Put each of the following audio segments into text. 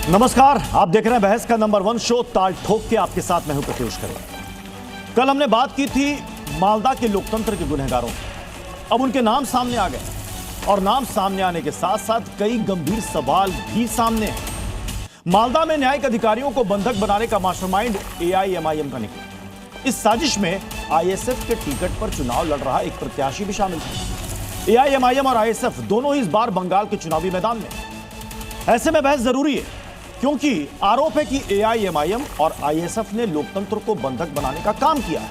नमस्कार, आप देख रहे हैं बहस का नंबर 1 शो ताल ठोक के। आपके साथ मैं हूं प्रत्युष करें। कल हमने बात की थी मालदा के लोकतंत्र के गुनहगारों की। अब उनके नाम सामने आ गए और नाम सामने आने के साथ साथ कई गंभीर सवाल भी सामने हैं। मालदा में न्यायिक अधिकारियों को बंधक बनाने का मास्टरमाइंड एआईएमआईएम का निकला। इस साजिश में आईएसएफ के टिकट पर चुनाव लड़ रहा एक प्रत्याशी भी शामिल था। एआईएमआईएम और आईएसएफ दोनों ही इस बार बंगाल के चुनावी मैदान में। ऐसे में बहस जरूरी है क्योंकि आरोप है कि एआईएमआईएम और आईएसएफ ने लोकतंत्र को बंधक बनाने का काम किया है।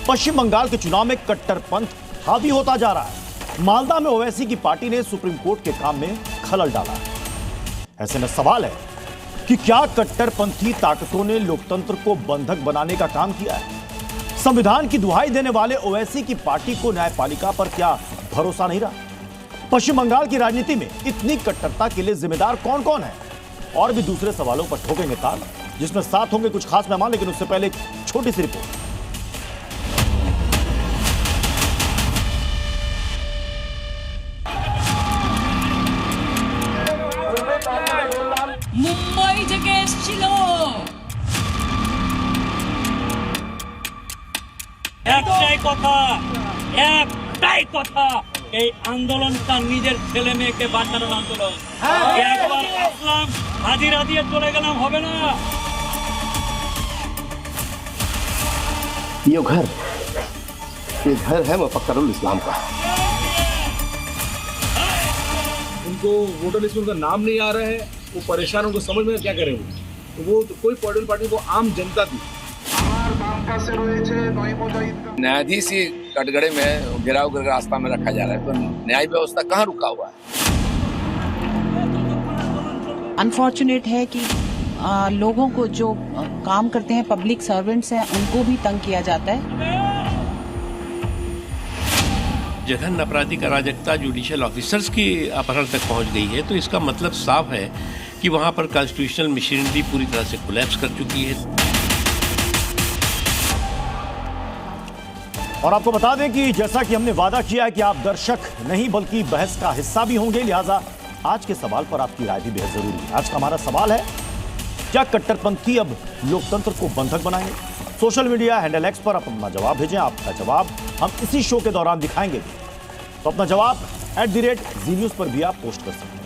पश्चिम बंगाल के चुनाव में कट्टरपंथ हावी होता जा रहा है। मालदा में ओवैसी की पार्टी ने सुप्रीम कोर्ट के काम में खलल डाला है। ऐसे में सवाल है कि क्या कट्टरपंथी ताकतों ने लोकतंत्र को बंधक बनाने का काम किया है? संविधान की दुहाई देने वाले ओवैसी की पार्टी को न्यायपालिका पर क्या भरोसा नहीं रहा? पश्चिम बंगाल की राजनीति में इतनी कट्टरता के लिए जिम्मेदार कौन कौन है? और भी दूसरे सवालों पर ठोकेंगे ताल, जिसमें साथ होंगे कुछ खास मेहमान। लेकिन उससे पहले एक छोटी सी रिपोर्ट। মুম্বাই থেকে এসেছিল একটাই কথা এই আন্দোলনটা নিজের ছেলে মেয়েকে বাঁচানোর আন্দোলন। একবার আসলাম হাজিরা দিয়ে চলে গেলাম হবে না। ये घर है मुफक्किरुल इस्लाम का। उनको वोटर लिस्ट में उनका नाम नहीं आ रहा है, वो परेशान, उनको समझ में क्या करें वो तो कोई पॉलिटिकल पार्टी को आम जनता थी। न्यायाधीश ही कटघरे में घेराव करके रास्ता में रखा जा रहा है, तो न्याय व्यवस्था कहाँ रुका हुआ है? अनफॉर्चुनेट है कि लोगों को जो काम करते हैं, पब्लिक सर्वेंट्स हैं, उनको भी तंग किया जाता है। जघन्य आपराधिक अराजकता जुडिशियल ऑफिसर्स की अपहरण तक पहुंच गई है, तो इसका मतलब साफ है कि वहां पर कॉन्स्टिट्यूशनल मशीनरी पूरी तरह से कोलैप्स कर चुकी है। और आपको बता दें कि जैसा कि हमने वादा किया है कि आप दर्शक नहीं बल्कि बहस का हिस्सा भी होंगे, लिहाजा आज के सवाल पर आपकी राय भी बेहद जरूरी है। आज का हमारा सवाल है, क्या कट्टरपंथी अब लोकतंत्र को बंधक बनाएंगे? सोशल मीडिया हैंडल एक्स पर आप अपना जवाब भेजें। आपका जवाब हम इसी शो के दौरान दिखाएंगे भी। तो अपना जवाब @ZNews पर भी आप पोस्ट कर सकते हैं।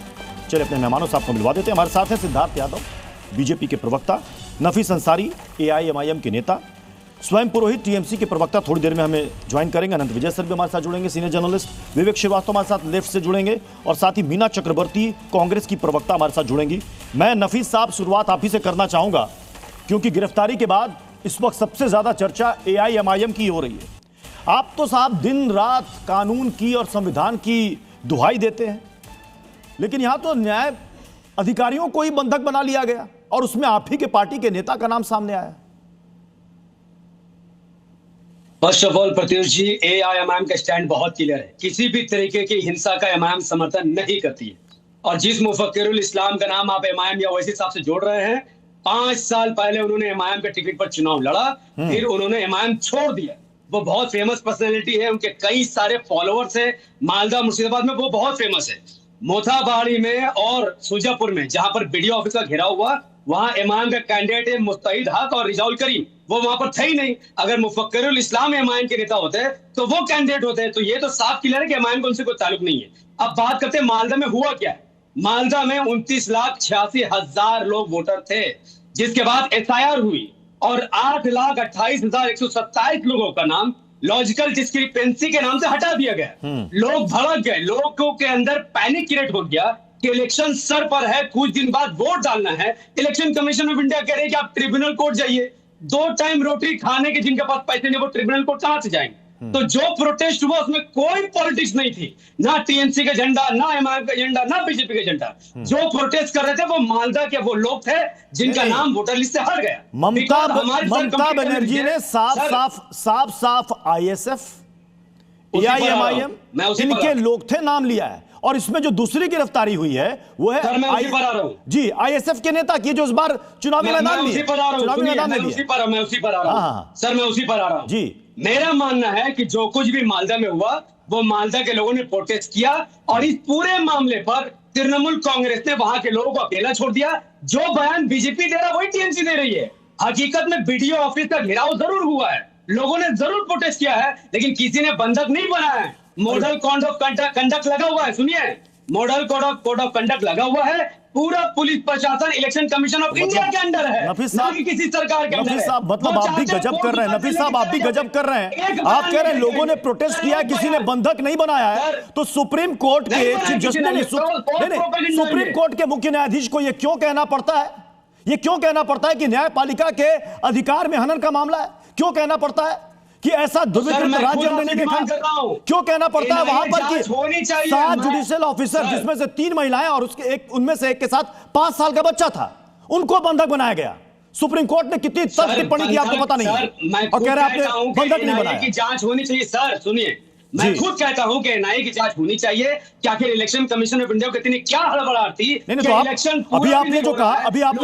चलिए अपने मेहमानों से आपको मिलवा देते हैं। हमारे साथ हैं सिद्धार्थ यादव, बीजेपी के प्रवक्ता, नफीस अंसारी, एआईएमआईएम के नेता, स्वयं पुरोहित, टीएमसी के प्रवक्ता थोड़ी देर में हमें ज्वाइन करेंगे। अनंत विजय सर भी हमारे साथ जुड़ेंगे, सीनियर जर्नलिस्ट विवेक श्रीवास्तव हमारे साथ लेफ्ट से जुड़ेंगे, और साथ ही मीना चक्रवर्ती कांग्रेस की प्रवक्ता हमारे साथ जुड़ेंगी। मैं नफीस साहब शुरुआत आप ही से करना चाहूंगा, क्योंकि गिरफ्तारी के बाद इस वक्त सबसे ज्यादा चर्चा एआईएमआईएम की हो रही है। आप तो साहब दिन रात कानून की और संविधान की दुहाई देते हैं, लेकिन यहां तो न्याय अधिकारियों को ही बंधक बना लिया गया और उसमें आप ही के पार्टी के नेता का नाम सामने आया। First of all Pratyush ji, AIMIM का स्टैंड बहुत क्लियर है। किसी भी तरीके की हिंसा का एमआईएम समर्थन नहीं करती है। और जिस मुफक्किरुल इस्लाम का नाम आप एमआईएम या ओवैसी साहब से जोड़ रहे हैं, 5 साल पहले उन्होंने एमआईएम के टिकट पर चुनाव लड़ा, फिर उन्होंने एमआईएम छोड़ दिया। वो बहुत फेमस पर्सनैलिटी है, उनके कई सारे फॉलोअर्स हैं। मालदा मुर्शिदाबाद में वो बहुत फेमस है। मोथाबाड़ी में और सुजापुर में, जहां पर बीडीओ ऑफिस का घेराव हुआ, वहां एमआईएम का कैंडिडेट है मुस्तैद हक और रिजाउल करीम, वो वहां पर थे ही नहीं। अगर मुफक्किरुल इस्लाम एमआईएम के नेता होते तो वो कैंडिडेट होते। तो ये तो साफ क्लियर है कि एमआईएम को उनसे कोई ताल्लुक नहीं है। अब बात करते हैं मालदा में हुआ क्या है। मालदा में 29,86,000 लोग वोटर थे, जिसके बाद एसआईआर हुई और 8,28,127 लोगों का नाम लॉजिकल डिस्क्रिपेंसी के नाम से हटा दिया गया। लोग भड़क गए, लोगों के अंदर पैनिक क्रिएट हो गया कि इलेक्शन सर पर है, कुछ दिन बाद वोट डालना है। इलेक्शन कमीशन ऑफ इंडिया कह रहे हैं कि आप ट्रिब्यूनल कोर्ट जाइए। 2 टाइम रोटी खाने के जिनके पास पैसे नहीं, वो ट्रिब्यूनल कोर्ट कहां से जाएंगे? तो जो प्रोटेस्ट हुआ उसमें कोई पॉलिटिक्स नहीं थी, ना टीएमसी का झंडा, ना एमआईएम का झंडा, ना बीजेपी का झंडा। जो प्रोटेस्ट कर रहे थे वो मालदा के वो लोग थे जिनका नाम वोटर लिस्ट से हट गया। ममता बनर्जी ने साफ आईएसएफ, एआईएमआईएम इनके लोग थे, नाम लिया है। और इसमें जो दूसरी गिरफ्तारी हुई है वो है जी आईएसएफ के नेता की, जो इस बार चुनावी मैदान में सर मैं उसी पर आ रहा हूं जी। मेरा मानना है कि जो कुछ भी मालदा में हुआ वो मालदा के लोगों ने प्रोटेस्ट किया और इस पूरे मामले पर तृणमूल कांग्रेस ने वहां के लोगों को अकेला छोड़ दिया। जो बयान बीजेपी दे रहा है वही टीएमसी दे रही है। हकीकत में बीडीओ ऑफिस का घेराव जरूर हुआ है, लोगों ने जरूर प्रोटेस्ट किया है, लेकिन किसी ने बंधक नहीं बनाया है। मॉडल कोड ऑफ कंडक्ट लगा हुआ है, सुनिए, मॉडल कोड ऑफ कंडक्ट लगा हुआ है। पूरा पुलिस प्रशासन इलेक्शन कमीशन ऑफ इंडिया के अंडर है, ना कि किसी सरकार के अंदर है। नफीस साहब, मतलब आप भी गजब कर रहे हैं। नफीस साहब, आप भी गजब कर रहे हैं। आप कह रहे हैं लोगों ने प्रोटेस्ट किया, किसी ने बंधक नहीं बनाया है, तो सुप्रीम कोर्ट के चीफ जस्टिस, सुप्रीम कोर्ट के मुख्य न्यायाधीश को यह क्यों कहना पड़ता है? ये क्यों कहना पड़ता है कि न्यायपालिका के अधिकार में हनन का मामला है? क्यों कहना पड़ता है कि ऐसा दुर्विकृत राज्य हमने नहीं देखा? क्यों कहना पड़ता है वहां पर कि 7 जुडिशियल ऑफिसर, जिसमें से 3 महिलाएं और उनमें से एक के साथ 5 साल का बच्चा था, उनको बंधक बनाया गया? सुप्रीम कोर्ट ने कितनी तर्क टिप्पणी की आपको पता नहीं है, और कह रहे हैं आपने बंधक नहीं बनाया। की जांच होनी चाहिए। सर सुनिए, मैं खुद कहता हूं कि एनआईए की जांच होनी चाहिए कि आखिर इलेक्शन कमीशन ऑफ इंडिया को इतनी क्या हड़बड़ाहट थी। नहीं तो अभी आपने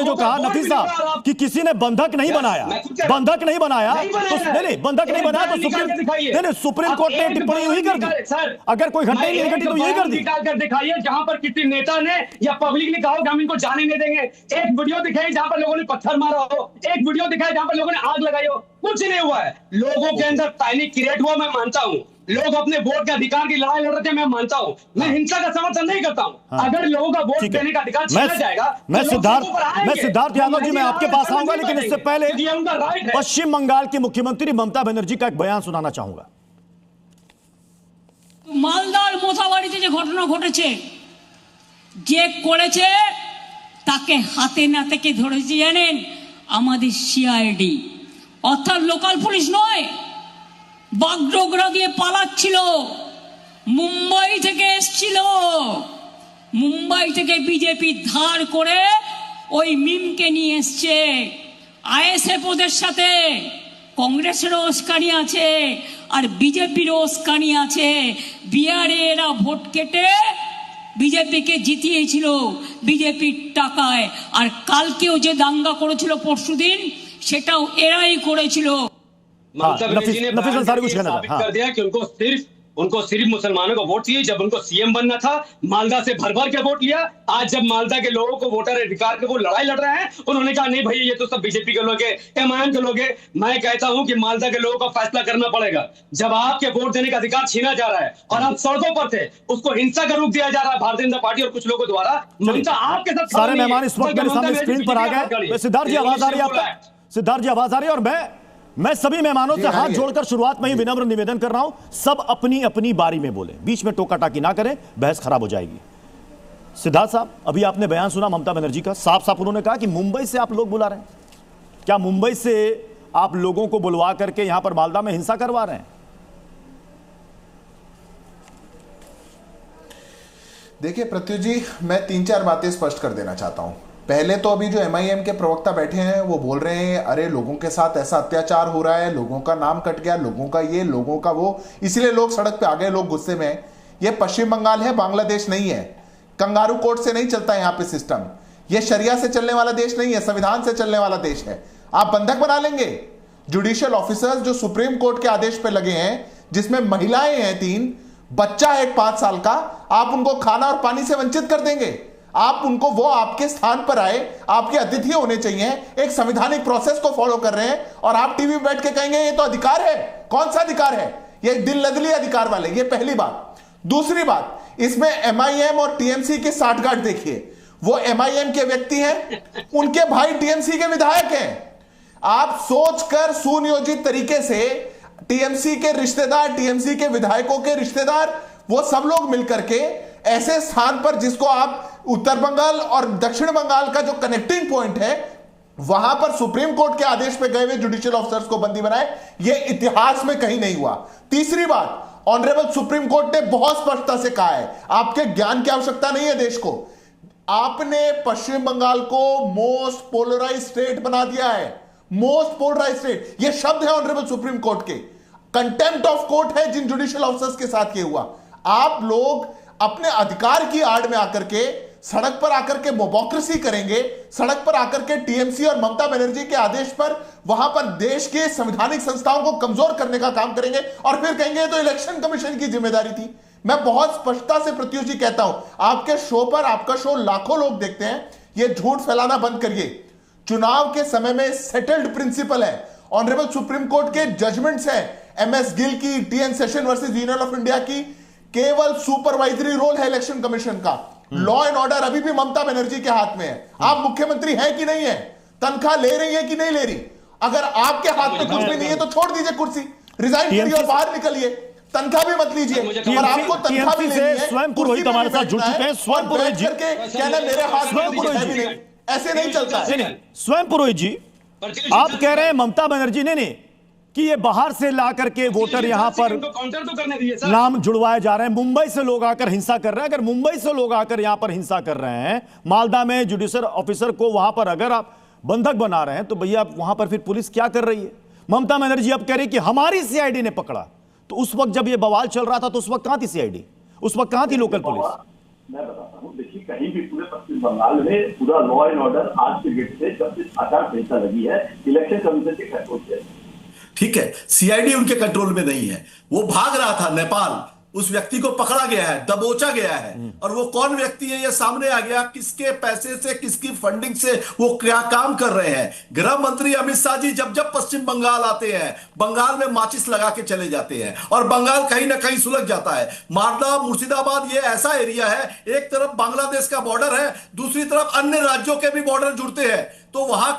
जो कहा नफीस साहब कि किसी ने बंधक नहीं बनाया, बंधक नहीं बनाया, तो नहीं बंधक नहीं बनाया तो सुप्रीम कोर्ट ने टिप्पणी यही कर दी। सर अगर कोई घटना नहीं घटी तो यही कर दी। निकाल कर दिखाइए जहां पर किसी नेता ने या पब्लिक ने कहा कि हम इनको जाने नहीं देंगे। एक वीडियो दिखाई जहां पर लोगों ने पत्थर मारा हो, एक वीडियो दिखाई जहां पर लोगों ने आग लगाई हो। कुछ नहीं हुआ है। लोगों के अंदर पैनिक क्रिएट हुआ, मैं मानता हूं। लोग अपने वोट के अधिकार की लड़ाई लड़ रहे थे, मैं मानता हूं। मैं हिंसा का समर्थन नहीं करता हूं। अगर लोगों का वोट देने का अधिकार छीना जाएगा, मैं सिद्धार्थ यादव जी, मैं आपके पास आऊंगा, लेकिन इससे पहले पश्चिम बंगाल की मुख्यमंत्री ममता बनर्जी का एक बयान सुनाना चाहूंगा। মালদার মোথাবাড়িতে যে ঘটনা ঘটেছে, যে করেছে তাকে হাতে নাতে কে ধরেছে জানেন? আমাদের সিআইডি, অর্থাৎ লোকাল পুলিশ নয়। বাগডোগরা দিয়ে পালাচ্ছিল, মুম্বাই থেকে এসছিল, মুম্বাই থেকে বিজেপি ধার করে ওই মিমকে নিয়ে এসছে। আইএসএফ ওদের সাথে, কংগ্রেসেরও উস্কানি আছে আর বিজেপিরও উস্কানি আছে। বিহারে এরা ভোট কেটে বিজেপিকে জিতিয়েছিল বিজেপির টাকায়, আর কালকেও যে দাঙ্গা করেছিল পরশুদিন, সেটাও এরাই করেছিল। नफीस अंसारी कुछ कहना था। कर दिया कि उनको सिर्फ मुसलमानों का वोट चाहिए। जब उनको सीएम बनना था, मालदा से भर भर के वोट लिया। आज जब मालदा के लोगों को वोटर अधिकार के वो लड़ाई लड़ रहे हैं, उन्होंने कहा नहीं भाई ये तो सब बीजेपी के लोग हैं, एमआईएम के लोग हैं। मैं कहता हूं कि मालदा के लोगों का फैसला करना पड़ेगा। जब आपके वोट देने का अधिकार छीना जा रहा है और आप सड़कों पर थे, उसको हिंसा का रूप दिया जा रहा है भारतीय जनता पार्टी और कुछ लोगों द्वारा। ममता आपके साथ सारे मेहमान इस वक्त मेरे सामने स्क्रीन पर आ गए। सिद्धार्थ जी आवाज आ रही है आपका? सिद्धार्थ जी आवाज आ रही है? और मैं सभी मेहमानों से हाथ जोड़कर शुरुआत में ही विनम्र निवेदन कर रहा हूं, सब अपनी अपनी बारी में बोले, बीच में टोका टाकी ना करें, बहस खराब हो जाएगी। सिद्धार्थ साहब, अभी आपने बयान सुना ममता बनर्जी का, साफ साफ उन्होंने कहा कि मुंबई से आप लोग बुला रहे हैं। क्या मुंबई से आप लोगों को बुलवा करके यहां पर मालदा में हिंसा करवा रहे हैं? देखिए प्रत्युष जी, मैं 3-4 बातें स्पष्ट कर देना चाहता हूं। पहले तो अभी जो एमआईएम के प्रवक्ता बैठे हैं वो बोल रहे हैं अरे लोगों के साथ ऐसा अत्याचार हो रहा है, लोगों का नाम कट गया, लोगों का ये, लोगों का वो, इसलिए लोग सड़क पे आ गए, लोग गुस्से में हैं। ये पश्चिम बंगाल है, बांग्लादेश नहीं है। कंगारू कोर्ट से नहीं चलता यहाँ पे सिस्टम। ये शरिया से चलने वाला देश नहीं है, संविधान से चलने वाला देश है। आप बंधक बना लेंगे जुडिशियल ऑफिसर्स जो सुप्रीम कोर्ट के आदेश पे लगे हैं, जिसमें महिलाएं हैं 3, बच्चा है 5 साल का, आप उनको खाना और पानी से वंचित कर देंगे। आप उनको, वो आपके स्थान पर आए, आपके अतिथि होने चाहिए, एक संवैधानिक प्रोसेस को फॉलो कर रहे हैं, और आप टीवी पर बैठ के कहेंगे ये तो अधिकार है। कौन सा अधिकार है? ये दिल लदली अधिकार वाले। ये पहली बात। दूसरी बात, इसमें एमआईएम और टीएमसी की साठगांठ देखिए। वो एमआईएम के व्यक्ति हैं, उनके भाई टीएमसी के विधायक हैं। आप सोचकर सुनियोजित तरीके से टीएमसी के रिश्तेदार, टीएमसी के विधायकों के रिश्तेदार, वो सब लोग मिलकर के ऐसे स्थान पर जिसको आप उत्तर बंगाल और दक्षिण बंगाल का जो कनेक्टिंग पॉइंट है, वहां पर सुप्रीम कोर्ट के आदेश पे गए हुए जुडिशियल ऑफिसर्स को बंदी बनाए, यह इतिहास में कहीं नहीं हुआ। तीसरी बात, ऑनरेबल सुप्रीम कोर्ट ने बहुत स्पष्टता से कहा है, आपके ज्ञान की आवश्यकता नहीं है देश को, आपने पश्चिम बंगाल को मोस्ट पोलराइज स्टेट बना दिया है। मोस्ट पोलराइज स्टेट, यह शब्द है ऑनरेबल सुप्रीम कोर्ट के। कंटेम्प्ट ऑफ कोर्ट है जिन जुडिशियल ऑफिसर्स के साथ किया हुआ। आप लोग अपने अधिकार की आड़ में आकर के सड़क पर आकर के मोबोक्रेसी करेंगे, सड़क पर आकर के टीएमसी और ममता बनर्जी के आदेश पर वहां पर देश के संवैधानिक संस्थाओं को कमजोर करने का काम करेंगे, और फिर कहेंगे तो इलेक्शन कमीशन की जिम्मेदारी थी। मैं बहुत स्पष्टता से प्रत्युष जी कहता हूं, आपके शो पर, आपका शो लाखों लोग देखते हैं, ये झूठ फैलाना बंद करिए। चुनाव के समय में सेटल्ड प्रिंसिपल है, ऑनरेबल सुप्रीम कोर्ट के जजमेंट्स हैं, एमएस गिल की, TN session versus union of India की, केवल सुपरवाइजरी रोल है इलेक्शन कमीशन का। लॉ एंड ऑर्डर अभी भी ममता बनर्जी के हाथ में है। आप मुख्यमंत्री हैं कि नहीं है, तनख्वाह ले रही है कि नहीं ले रही, अगर आपके हाथ में कुछ भी नहीं है तो छोड़ दीजिए कुर्सी, रिजाइन करिए और बाहर निकलिए, तनख्वाह भी मत लीजिए। और आपको तनख्वाह भी लेनी है, स्वयं पुरोहित हमारे साथ जुड़ चुके हैं। स्वयं पुरोहित जी कहना मेरे हाथ में कुछ है भी नहीं, ऐसे नहीं चलता है। स्वयं पुरोहित जी, आप कह रहे हैं ममता बनर्जी ने कि ये बाहर से ला करके वोटर यहां पर नाम जुड़वाए जा रहे हैं, मुंबई से लोग आकर हिंसा कर रहे हैं। अगर मुंबई से लोग आकर यहां पर हिंसा कर रहे हैं, मालदा में जुडिशियल ऑफिसर को वहां पर अगर आप बंधक बना रहे हैं, तो भैया वहां पर फिर पुलिस क्या कर रही है? ममता बनर्जी अब कह रही कि हमारी सीआईडी ने पकड़ा, तो उस वक्त जब ये बवाल चल रहा था तो उस वक्त कहां थी सीआईडी, उस वक्त कहां थी लोकल पुलिस? मैं बताता हूँ, देखिए कहीं भी पूरे पश्चिम बंगाल में पूरा लॉ एंड ऑर्डर आज के डेट से जब से आचार संहिता लगी है इलेक्शन कमीशन के कंट्रोल से। ठीक है, सीआईडी उनके कंट्रोल में नहीं है, वो भाग रहा था नेपाल, उस व्यक्ति को पकड़ा गया है, दबोचा गया है, और वो कौन व्यक्ति है ये सामने आ गया, किसके पैसे से, किसकी फंडिंग से वो क्या काम कर रहे हैं। गृह मंत्री अमित शाह जी जब जब पश्चिम बंगाल आते हैं, बंगाल में माचिस लगा के चले जाते हैं और बंगाल कहीं ना कहीं सुलझ जाता है। मालदा, मुर्शिदाबाद ये ऐसा एरिया है, एक तरफ बांग्लादेश का बॉर्डर है, दूसरी तरफ अन्य राज्यों के भी बॉर्डर जुड़ते हैं, तो वहां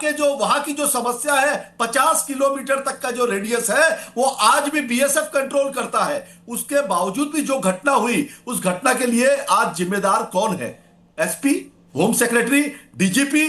की जो समस्या है, 50 किलोमीटर तक का जो रेडियस है वो आज भी बीएसएफ कंट्रोल करता है। उसके बावजूद भी जो घटना हुई, उस घटना के लिए आज जिम्मेदार कौन है? एसपी, होम सेक्रेटरी, डीजीपी,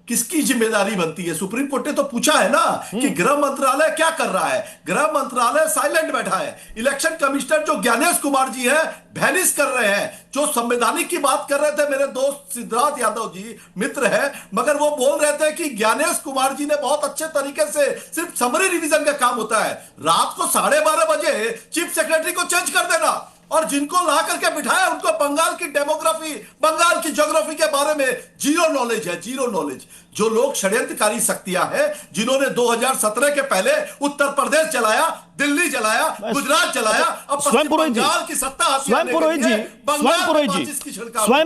किसकी जिम्मेदारी बनती है? सुप्रीम कोर्ट ने तो पूछा है ना कि गृह मंत्रालय क्या कर रहा है। गृह मंत्रालय साइलेंट बैठा है। इलेक्शन कमिश्नर जो ज्ञानेश कुमार जी है भैनिश कर रहे हैं। जो संवैधानिक की बात कर रहे थे मेरे दोस्त सिद्धार्थ यादव जी, मित्र है, मगर वो बोल रहे थे कि ज्ञानेश कुमार जी ने बहुत अच्छे तरीके से, सिर्फ समरी रिवीजन का काम होता है, रात को 12:30 बजे चीफ सेक्रेटरी को चेंज कर देना, और जिनको ला करके बिठाया उनको बंगाल की डेमोग्राफी, बंगाल की ज्योग्राफी के बारे में जीरो नॉलेज है, जीरो नॉलेज। जो लोग षड्यंत्रकारी शक्तियां हैं, जिन्होंने 2017 के पहले उत्तर प्रदेश चलाया, दिल्ली चलाया, गुजरात चलाया, अब पश्चिम बंगाल की सत्ता स्वयं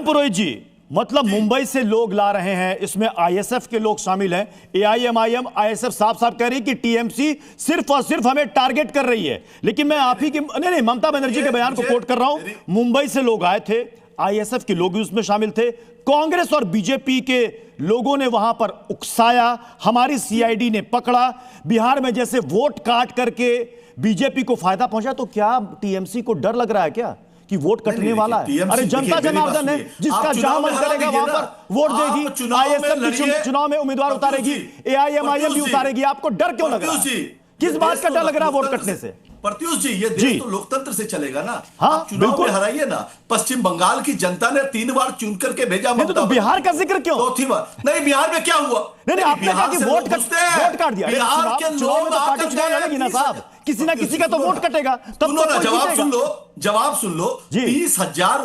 पुरोहित जी मतलब मुंबई से लोग ला रहे हैं, इसमें आईएसएफ के लोग शामिल हैं, एआईएमआईएम, आईएसएफ साफ साफ कह रही है कि टीएमसी सिर्फ और सिर्फ हमें टारगेट कर रही है। लेकिन मैं आप ही की नहीं ममता बनर्जी के बयान को कोट कर रहा हूं, मुंबई से लोग आए थे, आईएसएफ के लोग भी उसमें शामिल थे, कांग्रेस और बीजेपी के लोगों ने वहां पर उकसाया, हमारी सीआईडी ने पकड़ा। बिहार में जैसे वोट काट करके बीजेपी को फायदा पहुंचा, तो क्या टीएमसी को डर लग रहा है क्या कि वोट कटने वाला है? अरे जनता जनार्दन है, जिसका जहां मन करेगा वहां पर वोट देगी, आईएसएफ चुनाव में उम्मीदवार उतारेगी, एआईएमआईएम भी उतारेगी। आपको डर क्यों लग रहा है? किस बात का डर लग रहा है वोट कटने से? प्रत्युष जी, ये देश तो लोकतंत्र से चलेगा ना। हाँ, चुनाव में हराइए ना। पश्चिम बंगाल की जनता ने 3 बार चुन करके भेजा। तो बिहार का जिक्र क्यों? 4थी बार नहीं, बिहार में क्या हुआ? नहीं, आपने कहा कि वोट काट दिया। बिहार के लोग पार्टी चुनाव लड़ेगी ना साहब, किसी ना किसी का तो वोट कटेगा। तब जवाब सुन लो। 30,000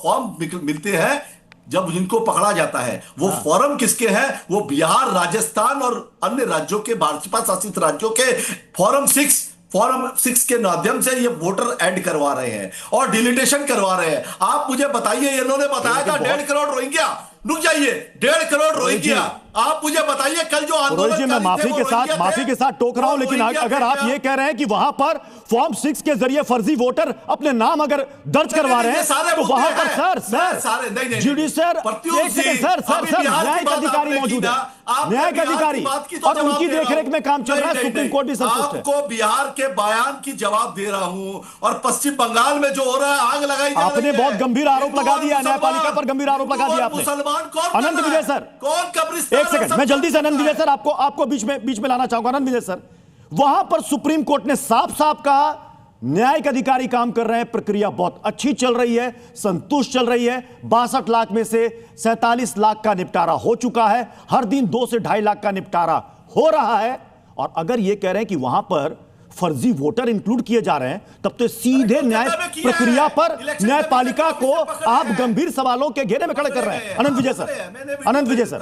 फॉर्म मिलते हैं जब जिनको पकड़ा जाता है। वो फॉर्म किसके हैं? वो बिहार, राजस्थान और अन्य राज्यों के, भाजपा शासित राज्यों के फॉर्म 6 के माध्यम से ये वोटर ऐड करवा रहे हैं और डिलीटेशन करवा रहे हैं। आप मुझे बताइए, इन्होंने बताया था 1.5 करोड़ रोहिंग्या, रुक जाइए, 1.5 करोड़ रोहिंग्या। आप मुझे बताइए कल जो आंदोलन, मैं माफी के साथ टोक रहा हूं, लेकिन अगर आप ये कह रहे हैं कि वहां पर फॉर्म 6 के जरिए फर्जी वोटर अपने नाम अगर दर्ज करवा रहे हैं, तो वहां पर सर जुडिशियल न्यायिक अधिकारी मौजूद है, न्यायिक अधिकारी, और उनकी देखरेख में काम चल रहा है। सुप्रीम कोर्ट भी संतुष्ट है। आपको बिहार के बयान की जवाब दे रहा हूं, और पश्चिम बंगाल में जो हो रहा है, आग लगाई, आपने बहुत गंभीर आरोप लगा दिया, न्यायपालिका पर गंभीर आरोप लगा दिया आपने। मुसलमान कौन? अनंत विजय सर, कौन कब्रिस्तान? एक सेकंड, मैं जल्दी से अनंत विजय सर आपको बीच में लाना चाहूंगा। अनंत विजय सर, वहां पर सुप्रीम कोर्ट ने साफ साफ कहा न्यायिक अधिकारी काम कर रहे हैं, प्रक्रिया बहुत अच्छी चल रही है, संतुष्ट चल रही है। 62 लाख में से 47 लाख का निपटारा हो चुका है, हर दिन 2 से 2.5 लाख का निपटारा हो रहा है। और अगर यह कह रहे हैं कि वहां पर फर्जी वोटर इंक्लूड किए जा रहे हैं, तब तो सीधे न्याय प्रक्रिया पर न्यायपालिका को आप गंभीर सवालों के घेरे में खड़े कर रहे हैं। अनंत विजय सर।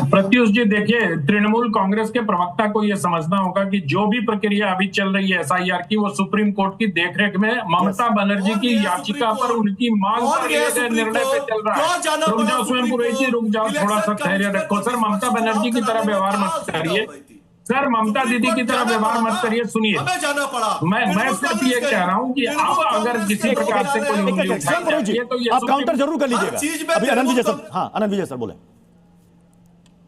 प्रत्युष जी, देखिए, तृणमूल कांग्रेस के प्रवक्ता को यह समझना होगा कि जो भी प्रक्रिया अभी चल रही है एसआईआर की, वो सुप्रीम कोर्ट की देखरेख में ममता बनर्जी की याचिका पर उनकी मांग पर लिए गए निर्णय पे चल रहा है। रुक जाओ स्वयं पुरोहित जी, रुक जाओ, थोड़ा सा धैर्य रखो सर। ममता बनर्जी की तरह व्यवहार मत करिए सर, ममता दीदी की तरह व्यवहार मत करिए। सुनिए, मैं सिर्फ ये कह रहा हूँ कि अब अगर किसी प्रकार से कोई उंगली उठाई जाती है तो ये आप काउंटर जरूर कर लीजिएगा। अभी अनंत विजय सर बोले।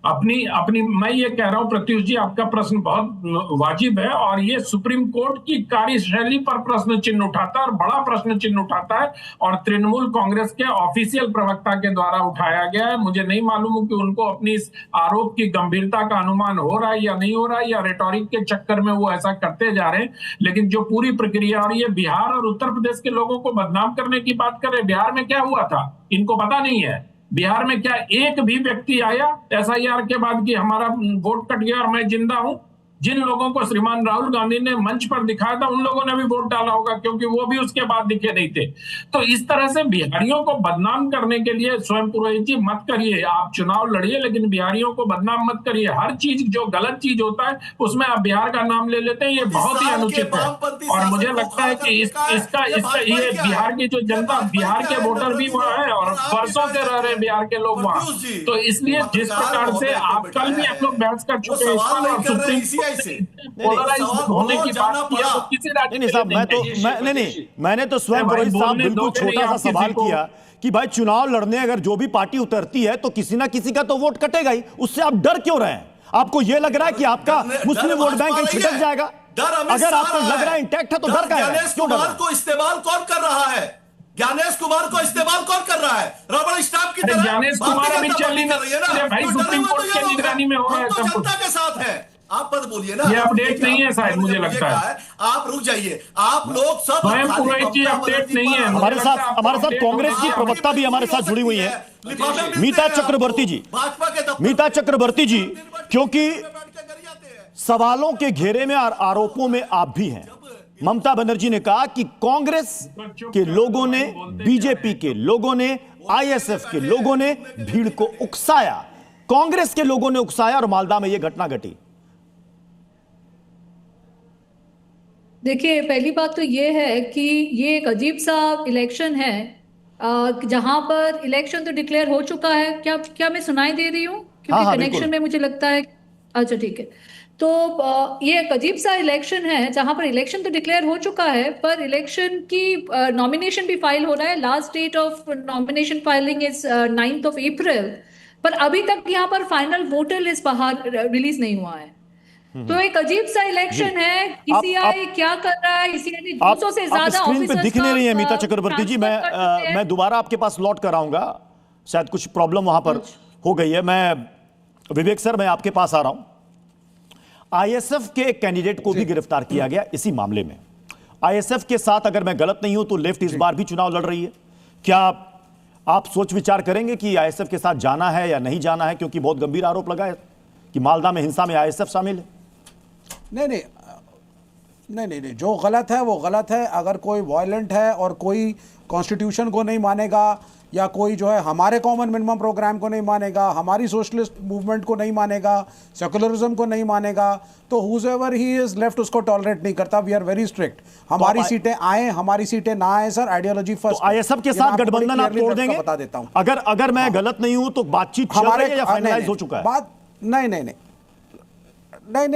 अपनी मैं ये कह रहा हूं प्रत्युष जी, आपका प्रश्न बहुत वाजिब है और ये सुप्रीम कोर्ट की कार्यशैली पर प्रश्न चिन्ह उठाता है और बड़ा प्रश्न चिन्ह उठाता है और तृणमूल कांग्रेस के ऑफिशियल प्रवक्ता के द्वारा उठाया गया है। मुझे नहीं मालूम कि उनको अपनी इस आरोप की गंभीरता का अनुमान हो रहा है या नहीं हो रहा है, या रेटोरिक के चक्कर में वो ऐसा करते जा रहे हैं। लेकिन जो पूरी प्रक्रिया और ये बिहार और उत्तर प्रदेश के लोगों को बदनाम करने की बात कर रहे, बिहार में क्या हुआ था इनको पता नहीं है। बिहार में क्या एक भी व्यक्ति आया एसआईआर के बाद कि हमारा वोट कट गया और मैं जिंदा हूं? जिन लोगों को श्रीमान राहुल गांधी ने मंच पर दिखाया था उन लोगों ने भी वोट डाला होगा, क्योंकि वो भी उसके बाद दिखे नहीं थे। तो इस तरह से बिहारियों को बदनाम करने के लिए स्वयं पुरोहित जी मत करिए। आप चुनाव लड़िए लेकिन बिहारियों को बदनाम मत करिए। हर चीज जो गलत चीज होता है उसमें आप बिहार का नाम ले लेते हैं, ये बहुत ही अनुचित है। और मुझे लगता है कि इसका ये बिहार की जो जनता, बिहार के वोटर भी वहाँ है और वर्षों से रह रहे बिहार के लोग वहाँ। तो इसलिए जिस प्रकार से आप कल भी हम लोग बहस कर चुके हैं सुप्रीम मैंने तो स्वयं पुरोहित साहब बिल्कुल छोटा सा सवाल किया कि भाई चुनाव लड़ने अगर जो भी पार्टी उतरती है तो किसी ना किसी का तो वोट कटेगा ही, उससे आप डर क्यों रहे हैं? आपको यह लग रहा है कि आपका मुस्लिम वोट बैंक कहीं छिटक जाएगा? अगर आपको लग रहा है इंटैक्ट है तो डर का है? क्यों डर? को इस्तेमाल कौन कर रहा है? ज्ञानेश कुमार को इस्तेमाल कौन कर रहा है? रबड़ स्टाम्प की तरह ज्ञानेश कुमार अभी चली कर रही है ना भाई, सुप्रीम कोर्ट की निगरानी में हो रहा है, जनता के साथ है। आप मत बोलिए ना, ये अपडेट नहीं है शायद, मुझे लगता है। आप रुक जाइए, आप लोग सब स्वयं पुरोहित जी अपडेट नहीं है। हमारे साथ कांग्रेस की प्रवक्ता भी हमारे साथ जुड़ी हुई है, मीता चक्रवर्ती जी, क्योंकि सवालों के घेरे में और आरोपों में आप भी हैं। ममता बनर्जी ने कहा कि कांग्रेस के लोगों ने, बीजेपी के लोगों ने, आईएसएफ के लोगों ने भीड़ को उकसाया, कांग्रेस के लोगों ने उकसाया और मालदा में यह घटना घटी। देखिए, पहली बात तो ये है कि ये एक अजीब सा इलेक्शन है जहां पर इलेक्शन तो डिक्लेयर हो चुका है। क्या मैं सुनाई दे रही हूँ? क्योंकि कनेक्शन में मुझे लगता है, अच्छा ठीक है। तो ये एक अजीब सा इलेक्शन है जहां पर इलेक्शन तो डिक्लेयर हो चुका है पर इलेक्शन की नॉमिनेशन भी फाइल हो रहा है। Last date of nomination filing is 9th of April, पर अभी तक यहाँ पर फाइनल वोटर लिस्ट बाहर रिलीज नहीं हुआ है। तो एक अजीब सा इलेक्शन है। ईसीआई क्या कर रहा है? ईसीआई ने 200 से ज्यादा स्क्रीन पे दिख नहीं रही है मीता चक्रवर्ती जी। मैं दोबारा आपके पास लौट कर आऊंगा, शायद कुछ प्रॉब्लम वहां पर हो गई है। मैं विवेक सर, मैं आपके पास आ रहा हूं। आईएसएफ के एक कैंडिडेट को भी गिरफ्तार किया गया इसी मामले में। आईएसएफ के साथ, अगर मैं गलत नहीं हूं, तो लेफ्ट इस बार भी चुनाव लड़ रही है। क्या आप सोच विचार करेंगे कि आईएसएफ के साथ जाना है या नहीं जाना है? क्योंकि बहुत गंभीर आरोप लगा है कि मालदा में हिंसा में आईएसएफ शामिल है। नहीं, जो गलत है वो गलत है। अगर कोई वायलेंट है और कोई कॉन्स्टिट्यूशन को नहीं मानेगा या कोई जो है हमारे कॉमन मिनिमम प्रोग्राम को नहीं मानेगा, हमारी सोशलिस्ट मूवमेंट को नहीं मानेगा, सेकुलरिज्म को नहीं मानेगा, तो हुएवर ही इज लेफ्ट उसको टॉलरेट नहीं करता। We are very strict. हमारी सीटें आए, हमारी सीटें ना आए सर, आइडियोलॉजी फर्स्ट। तो आईएसएफ के साथ गठबंधन आप तोड़ देंगे? बता देता हूं, अगर मैं गलत नहीं हूं तो बातचीत चल रही है या फाइनलाइज हो चुका है? बात नहीं,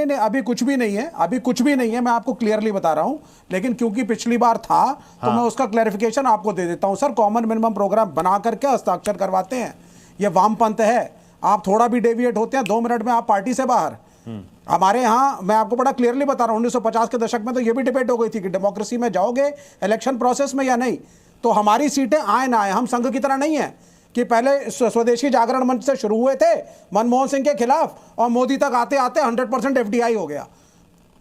अभी कुछ भी नहीं है। मैं आपको क्लियरली बता रहा हूं, लेकिन क्योंकि पिछली बार था तो मैं उसका क्लैरिफिकेशन आपको दे देता हूं। सर, कॉमन मिनिमम प्रोग्राम बना करके हस्ताक्षर करवाते हैं, ये वामपंथ है। आप थोड़ा भी डेविएट होते हैं 2 मिनट में आप पार्टी से बाहर। हमारे यहाँ मैं आपको बड़ा क्लियरली बता रहा हूँ, 1950 के दशक में तो ये भी डिबेट हो गई थी कि डेमोक्रेसी में जाओगे इलेक्शन प्रोसेस में या नहीं। तो हमारी सीटें आए ना आए, हम संघ की तरह नहीं है कि पहले स्वदेशी जागरण मंच से शुरू हुए थे मनमोहन सिंह के खिलाफ और मोदी तक आते आते 100% FDI हो गया।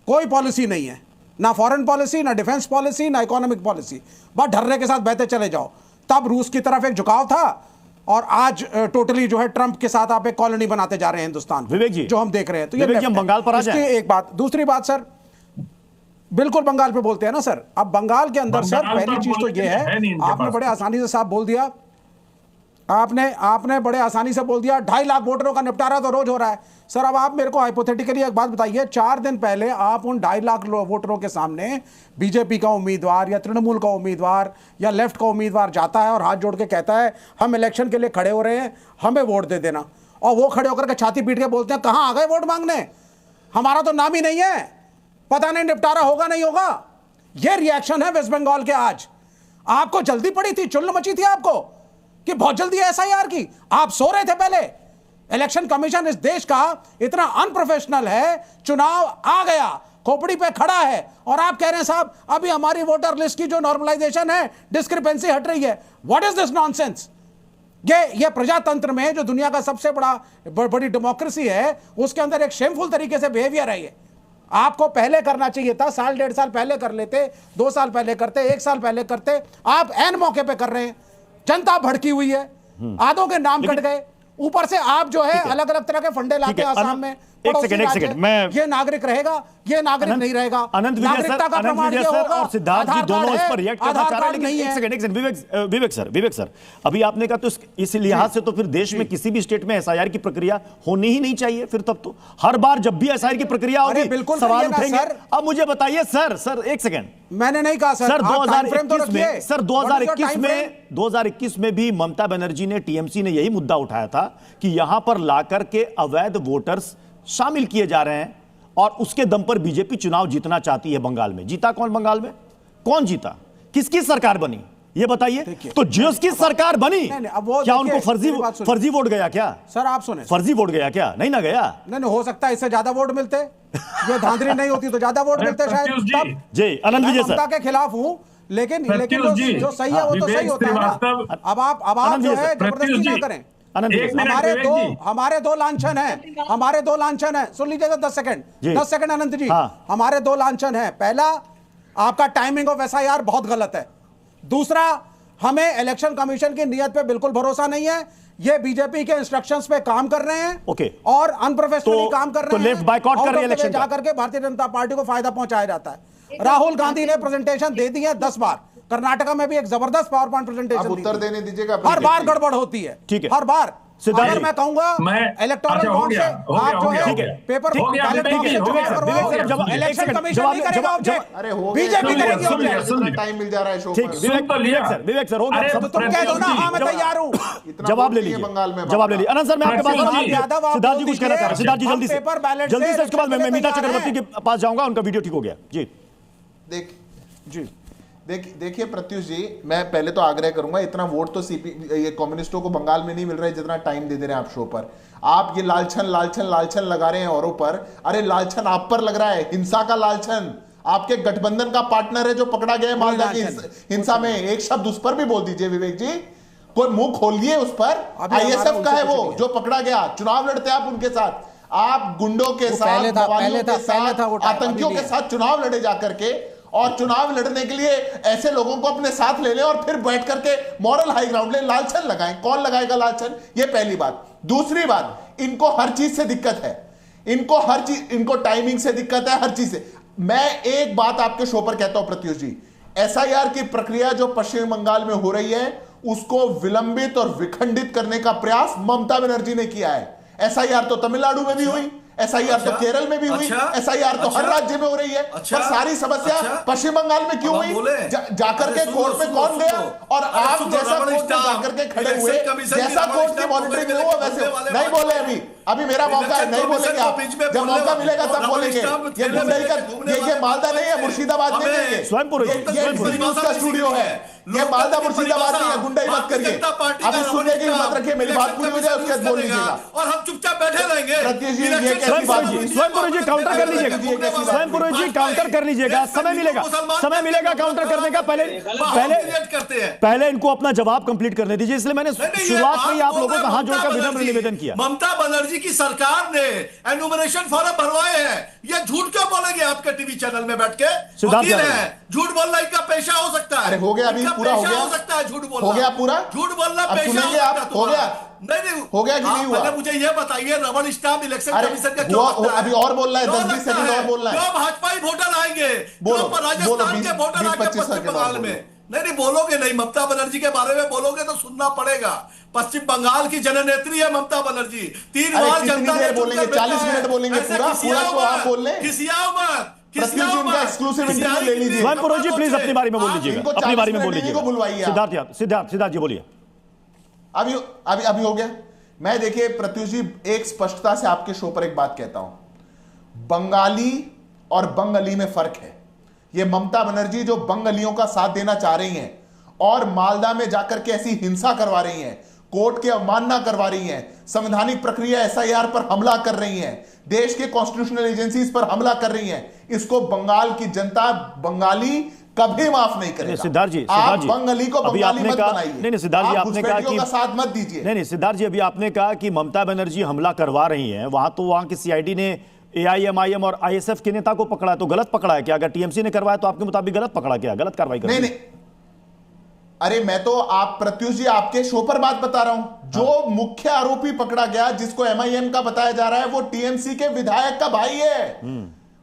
कोई पॉलिसी नहीं है, ना फॉरेन पॉलिसी, ना डिफेंस पॉलिसी, ना इकोनॉमिक पॉलिसी। बस ढर्रे के साथ बहते चले जाओ। तब रूस की तरफ एक झुकाव था और आज टोटली जो है ट्रंप के साथ आप एक कॉलोनी बनाते जा रहे हैं हिंदुस्तान। विवेक जी, जो हम देख रहे हैं, तो ये हम बंगाल पर आ जाएं। एक बात। दूसरी बात सर, बिल्कुल बंगाल पे बोलते हैं ना सर। अब बंगाल के अंदर सर बंगाल पहली पर चीज तो बोलने ये के लिए है नहीं है, इनके आपने पास। बड़े आसानी से साफ बोल दिया, आपने बड़े आसानी से बोल दिया 2.5 लाख वोटरों का निपटारा तो रोज हो रहा है। सर अब आप मेरे को हाइपोथेटिकली एक बात बताइए, 4 दिन पहले आप उन 2.5 लाख वोटरों के सामने बीजेपी का उम्मीदवार या तृणमूल का उम्मीदवार या लेफ्ट का उम्मीदवार जाता है और हाथ जोड़ के कहता है हम इलेक्शन के लिए खड़े हो रहे हैं, हमें वोट दे देना, और वो खड़े होकर के छाती पीट के बोलते हैं कहां आ गए वोट मांगने, हमारा तो नाम ही नहीं है, पता नहीं निपटारा होगा नहीं होगा। ये रिएक्शन है वेस्ट बंगाल के आज। आपको जल्दी पड़ी थी, चुल्ल मची थी आपको कि बहुत जल्दी एसआईआर की, आप सो रहे थे पहले। इलेक्शन कमीशन इस देश का इतना अनप्रोफेशनल है, चुनाव आ गया, खोपड़ी पे खड़ा है, और आप कह रहे हैं साहब अभी हमारी वोटर लिस्ट की जो नॉर्मलाइजेशन है, डिस्क्रिपेंसी हट रही है। What is this nonsense? ये प्रजातंत्र में जो दुनिया का सबसे बड़ी डेमोक्रेसी है, उसके अंदर एक शेमफुल तरीके से बिहेवियर है। ये आपको पहले करना चाहिए था, 1.5 साल पहले कर लेते, 2 साल पहले करते, 1 साल पहले करते। आप एन मौके पे कर रहे हैं, जनता भड़की हुई है, आधों के नाम कट गए, ऊपर से आप जो है अलग अलग तरह के फंडे लाते हैं आसाम में। एक सेकंड मैं ये नागरिक रहेगा, ये नागरिक नहीं रहेगा। अनंत विजय सर और सिद्धार्थ जी दोनों इस पर रिएक्ट करना चाह रहे हैं, लेकिन एक सेकंड विवेक सर अभी आपने कहा तो इस लिहाज से तो फिर देश में किसी भी स्टेट में एसआईआर की प्रक्रिया होनी ही नहीं चाहिए फिर। तब तो हर बार जब भी एसआईआर की प्रक्रिया होगी बिल्कुल सवाल उठेंगे। अब मुझे बताइए सर एक सेकंड, मैंने नहीं कहा सर 2021 में भी ममता बनर्जी ने, टीएमसी ने यही मुद्दा उठाया था कि यहां पर लाकर के अवैध वोटर्स शामिल किए जा रहे हैं, और उसके दम पर बीजेपी चुनाव जीतना चाहती है बंगाल में। जीता कौन बंगाल में? कौन जीता? किसकी सरकार बनी ये बताइए। तो जिसकी सरकार बनी क्या उनको फर्जी वोट गया क्या? सर आप सुने, फर्जी वोट गया क्या? नहीं ना गया। नहीं हो सकता इससे ज्यादा वोट मिलते, ये धांधली नहीं होती तो ज्यादा वोट मिलते शायद। तब जी अनंत विजय सर, ममता के खिलाफ हूं, लेकिन जो सही है वो तो सही होता है ना। अब आप जो है जबरदस्ती ना करें। हमारे दो लांछन है, सुन लीजिएगा 10 सेकंड अनंत जी। हमारे 2 लांछन है। पहला, आपका टाइमिंग ऑफ एसआईआर बहुत गलत है। दूसरा, हमें इलेक्शन कमीशन की नियत पे बिल्कुल भरोसा नहीं है, ये बीजेपी के इंस्ट्रक्शंस पे काम कर रहे हैं और अनप्रोफेशनली काम कर रहे हैं। लेफ्ट बायकॉट कर रही है इलेक्शन, जाकर के भारतीय जनता पार्टी को फायदा पहुंचाया जाता है। राहुल गांधी ने प्रेजेंटेशन दे दी है 10 बार, कर्नाटका में भी एक जबरदस्त पावर पॉइंट प्रेजेंटेशन उत्तर देने दीजिएगा। हर बार गड़बड़ होती है, ठीक है हर बार। अगर मैं कहूंगा इलेक्टोरल बॉन्ड से आप जो है पेपर इलेक्शन कमीशन नहीं करेगा ऑब्जेक्ट, बीजेपी करेगी ऑब्जेक्ट। टाइम मिल जा रहा है शो पर। विवेक सर हो गया, तुम कह दो ना हाँ मैं तैयार हूं। जवाब ले लीजिए, जवाब ले लीजिए। अनंत सर मैं आपके पास सिद्धार्थ जी कुछ कहना चाह रहे हैं। सिद्धार्थ जी जल्दी से, उसके बाद मैं मीता चक्रवर्ती के पास जाऊंगा, उनका वीडियो ठीक हो गया जी। देखिए प्रत्युष जी, मैं पहले तो आग्रह करूंगा, इतना वोट तो ये कम्युनिस्टों को बंगाल में नहीं मिल रहा है जितना टाइम दे दे रहे हैं आप शो पर। आप ये लालछन लगा रहे हैं औरों पर। अरे लालछन आप पर लग रहा है, हिंसा का लालछन। आपके गठबंधन का पार्टनर है जो पकड़ा गया है मालदा की हिंसा में। एक शब्द उस पर भी बोल दीजिए विवेक जी, कोई मुंह खोलिए उस पर। आईएसएफ का है वो जो पकड़ा गया, चुनाव लड़ते आप उनके साथ, आप गुंडों के साथ, आतंकियों के साथ चुनाव लड़े जाकर के, और चुनाव लड़ने के लिए ऐसे लोगों को अपने साथ ले लें और फिर बैठ करके मॉरल हाई ग्राउंड ले लालछन लगाएं। कौन लगाएगा लालछन? ये पहली बात। दूसरी बात, इनको हर चीज से दिक्कत है, इनको टाइमिंग से दिक्कत है, हर चीज से। मैं एक बात आपके शो पर कहता हूं प्रत्युष जी, एसआईआर की प्रक्रिया जो पश्चिम बंगाल में हो रही है उसको विलंबित और विखंडित करने का प्रयास ममता बनर्जी ने किया है। एसआईआर तो तमिलनाडु में भी हुई, एसआईआर तो केरल में भी हुई, एसआईआर तो हर राज्य में हो रही है, पर सारी समस्या पश्चिम बंगाल में क्यों हुई? जाकर के कोर्ट में कौन गया? और आप जैसा कोर्ट में जाकर के खड़े हुए, जैसा कोर्ट की मॉनिटरिंग हुआ वैसे नहीं बोले। अभी मेरा मौका है, नहीं बोलेंगे आप, जब मौका मिलेगा तब बोलेंगे। ये मुंबई का, ये मालदा नहीं है, मुर्शिदाबाद में नहीं है, ये का स्टूडियो है, ये मालदा मुर्शिदाबाद नहीं है। गुंडाई मत करिए, अभी सुनने की हिम्मत रखिए, मेरी बात पूरी हो जाए उसके बाद बोल लीजिएगा और हम चुपचाप बैठे रहेंगे। प्रत्युष जी ये स्वयंपुरी जी काउंटर कर लीजिएगा, स्वयंपुरी जी काउंटर कर लीजिएगा, समय मिलेगा काउंटर करने का। पहले इनको अपना जवाब कंप्लीट करने दीजिए, इसलिए मैंने शुरुआत में ही आप लोगों का हाथ जोड़कर विनम्र निवेदन किया। ममता बनर्जी बनर्जी की सरकार ने एनुमरेशन फॉर्म भरवाए हैं। ये झूठ क्यों बोलेंगे आपके टीवी चैनल में बैठ के? वकील है, झूठ बोलना इनका पेशा हो सकता है। अरे हो गया, अभी पूरा हो गया, हो सकता है झूठ बोलना, हो गया पूरा, झूठ बोलना अब पेशा सुनेंगे आप, हो गया नहीं हो गया कि नहीं हुआ? पहले मुझे ये बताइए, रबड़ स्टाम्प इलेक्शन कमीशन का क्यों लगता है? अभी और बोलना है, 10-20 सेकंड और बोलना है। क्यों भाजपाई वोटर आएंगे? राजस्थान के वोटर आएंगे पश्चिम बंगाल में? नहीं बोलोगे नहीं, ममता बनर्जी के बारे में बोलोगे तो सुनना पड़ेगा। पश्चिम बंगाल की जननेत्री है ममता बनर्जी। 3 बार जनता ने बोलेंगे, 40 मिनट बोलेंगे, पूरा तो आप बोल लें। किसियाओ मत, एक्सक्लूसिव इंटरव्यू ले लीजिए। स्वयं पुरोहित जी प्लीज अपनी बारी में बोल लीजिएगा, अपनी बारी में बोल लीजिएगा। सिद्धार्थ जी बोलिए। अभी हो गया। मैं देखिए प्रत्युष जी, एक स्पष्टता से आपके शो पर एक बात कहता हूं, बंगाली और बंगाली में फर्क है। ये ममता बनर्जी जो बंगालियों का साथ देना चाह रही हैं और मालदा में जाकर के ऐसी हिंसा करवा रही हैं, कोर्ट की अवमानना करवा रही हैं, संवैधानिक प्रक्रिया एसआईआर पर हमला कर रही हैं, देश के कॉन्स्टिट्यूशनल एजेंसीज पर हमला कर रही हैं, इसको बंगाल की जनता, बंगाली कभी माफ नहीं करेगा। सिद्धार्थ जी, आप बंगाली को बंगाली मत बनाइए। नहीं सिद्धार्थ जी, आपने कहा कि साथ मत दीजिए। नहीं सिद्धार्थ जी, अभी आपने कहा कि ममता बनर्जी हमला करवा रही हैं, वहां तो वहां की सीआईडी ने एआईएमआईएम और आईएसएफ के नेता को पकड़ा, तो गलत पकड़ा है क्या? अगर टीएमसी ने करवाया तो आपके मुताबिक गलत पकड़ा क्या? गलत कार्रवाई कर? नहीं, अरे मैं तो आप प्रत्युष जी आपके शो पर बात बता रहा हूं। जो मुख्य आरोपी पकड़ा गया, जिसको एमआईएम का बताया जा रहा है, वो टीएमसी के विधायक का भाई है।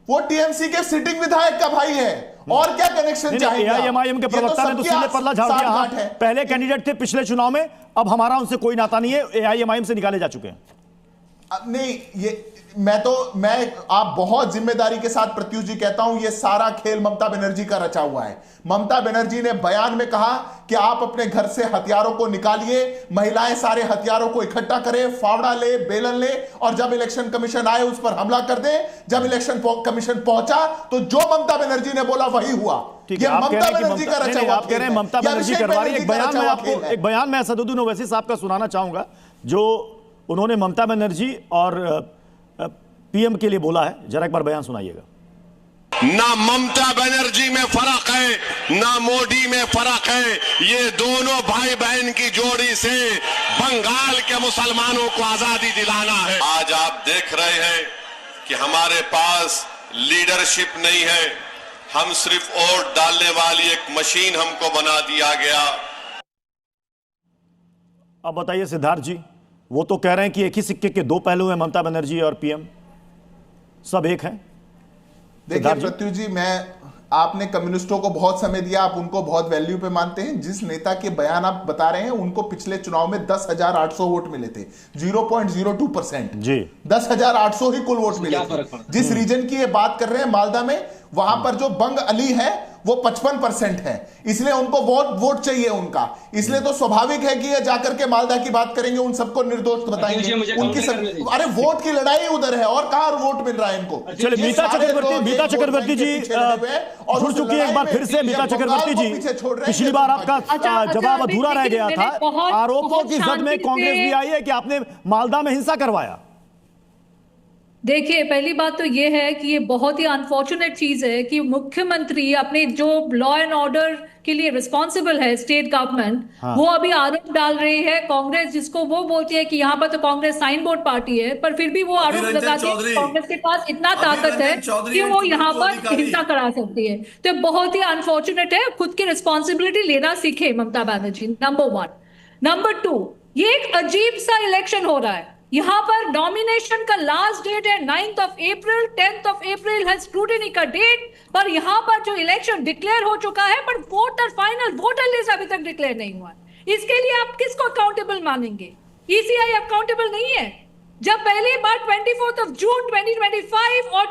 वो टीएमसी के सिटिंग विधायक का भाई है। और क्या कनेक्शन चाहिए? एआईएमआईएम के प्रवक्ता ने तो सीधे पल्ला झाड़ दिया, पहले कैंडिडेट थे पिछले चुनाव में, अब हमारा उनसे कोई नाता नहीं है, एआईएमआईएम से निकाले जा चुके हैं। नहीं, ये मैं आप बहुत जिम्मेदारी के साथ प्रत्युष जी कहता हूं, ये सारा खेल ममता बनर्जी का रचा हुआ है। ममता बनर्जी ने बयान में कहा कि आप अपने घर से हथियारों को निकालिए, महिलाएं सारे हथियारों को इकट्ठा करें, फावड़ा ले, बेलन ले, और जब इलेक्शन कमीशन आए उस पर हमला कर दे। जब इलेक्शन कमीशन पहुंचा तो जो ममता बनर्जी ने बोला वही हुआ। ये ममता बनर्जी का रचा हुआ, आप कह रहे हैं ममता बनर्जी करवा रही है। एक बयान मैं असदुद्दीन ओवैसी साहब का सुनाना चाहूंगा, जो उन्होंने ममता बनर्जी और पीएम के लिए बोला है। जरा एक बार बयान सुनाइएगा। ना ममता बनर्जी में फर्क है, ना मोदी में फर्क है। ये दोनों भाई बहन की जोड़ी से बंगाल के मुसलमानों को आजादी दिलाना है। आज आप देख रहे हैं कि हमारे पास लीडरशिप नहीं है, हम सिर्फ वोट डालने वाली एक मशीन हमको बना दिया गया। अब बताइए सिद्धार्थ जी, वो तो कह रहे हैं कि एक ही सिक्के के दो पहलू हैं, ममता बनर्जी और पीएम सब एक हैं। देखिए प्रत्युष जी, आपने कम्युनिस्टों को बहुत समय दिया, आप उनको बहुत वैल्यू पे मानते हैं। जिस नेता के बयान आप बता रहे हैं, उनको पिछले चुनाव में 10,800 वोट मिले थे, 0.02% जी, 10,800 ही कुल वोट मिले थे। जिस रीजन की ये बात कर रहे हैं मालदा में, वहां पर जो बंग अली है वो 55% है, इसलिए उनको वोट चाहिए उनका। इसलिए तो स्वाभाविक है कि ये जाकर के मालदा की बात करेंगे, उन सबको निर्दोष बताएंगे। उनकी अरे वोट की लड़ाई उधर है, और कहां वोट मिल रहा है इनको? चलिए मीता चक्रवर्ती जी जुड़ चुकी है एक बार फिर से। मीता चक्रवर्ती जी, पिछली बार आपका जवाब अधूरा रह गया था। आरोपों की जद में कांग्रेस भी आई है कि आपने मालदा में हिंसा करवाया। देखिए, पहली बात तो ये है कि ये बहुत ही अनफॉर्चुनेट चीज है कि मुख्यमंत्री अपने जो लॉ एंड ऑर्डर के लिए रिस्पॉन्सिबल है स्टेट गवर्नमेंट, वो अभी आरोप डाल रही है कांग्रेस, जिसको वो बोलती है कि यहाँ पर तो कांग्रेस साइन बोर्ड पार्टी है, पर फिर भी वो आरोप लगाती है कांग्रेस के पास इतना ताकत है कि वो यहाँ पर हिंसा करा सकती है। तो बहुत ही अनफॉर्चुनेट है, खुद की रिस्पॉन्सिबिलिटी लेना सीखे ममता बनर्जी, नंबर 1। नंबर 2, ये एक अजीब सा इलेक्शन हो रहा है। यहाँ पर नॉमिनेशन का लास्ट डेट है 9th of April, 10th of April है स्क्रूटिनी का डेट, पर यहाँ पर जो इलेक्शन डिक्लेयर हो चुका है, पर वोटर फाइनल वोटर लिस्ट अभी तक डिक्लेयर नहीं हुआ। इसके लिए आप किसको अकाउंटेबल मानेंगे? ईसीआई अकाउंटेबल नहीं है। जब पहली बार 24th of June 2025 और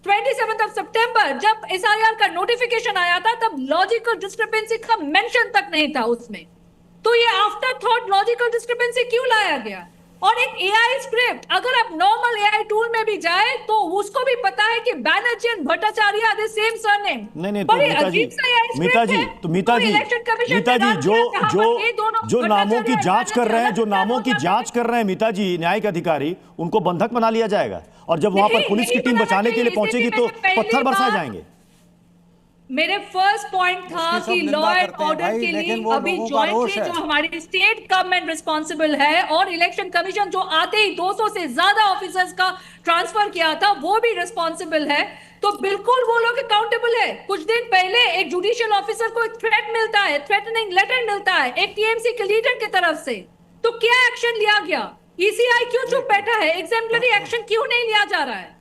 27th of September जब SIR का नोटिफिकेशन आया था, तब लॉजिकल डिस्क्रिपेंसी का मेंशन तक नहीं था उसमें। तो ये आफ्टर थॉट लॉजिकल डिस्क्रिपेंसी क्यों लाया गया? और एक एआई स्क्रिप्ट, अगर आप नॉर्मल एआई टूल में भी जाए तो उसको भी पता है कि Banerjee and Bhattacharya are the same surname. नहीं तो मीता जी जो नामों की जांच कर रहे हैं, जो नामों की जांच कर रहे हैं मीता जी, न्यायिक अधिकारी, उनको बंधक बना लिया जाएगा, और जब वहां पर पुलिस की टीम बचाने के लिए पहुंचेगी तो पत्थर बरसाए जाएंगे। मेरे फर्स्ट पॉइंट था कि लॉ एंड ऑर्डर के लिए अभी जॉइंटली जो हमारी स्टेट गवर्नमेंट रिस्पॉन्सिबल है और इलेक्शन कमीशन जो आते ही 200 से ज्यादा ऑफिसर्स का ट्रांसफर किया था वो भी रिस्पॉन्सिबल है, तो बिल्कुल वो लोग अकाउंटेबल है। कुछ दिन पहले एक जुडिशियल ऑफिसर को एक थ्रेट मिलता है, थ्रेटनिंग लेटर मिलता है एक टीएमसी के लीडर की तरफ से, तो क्या एक्शन लिया गया? ईसीआई क्यों चुप बैठा है? एग्जेम्पलरी एक्शन क्यों नहीं लिया जा रहा है?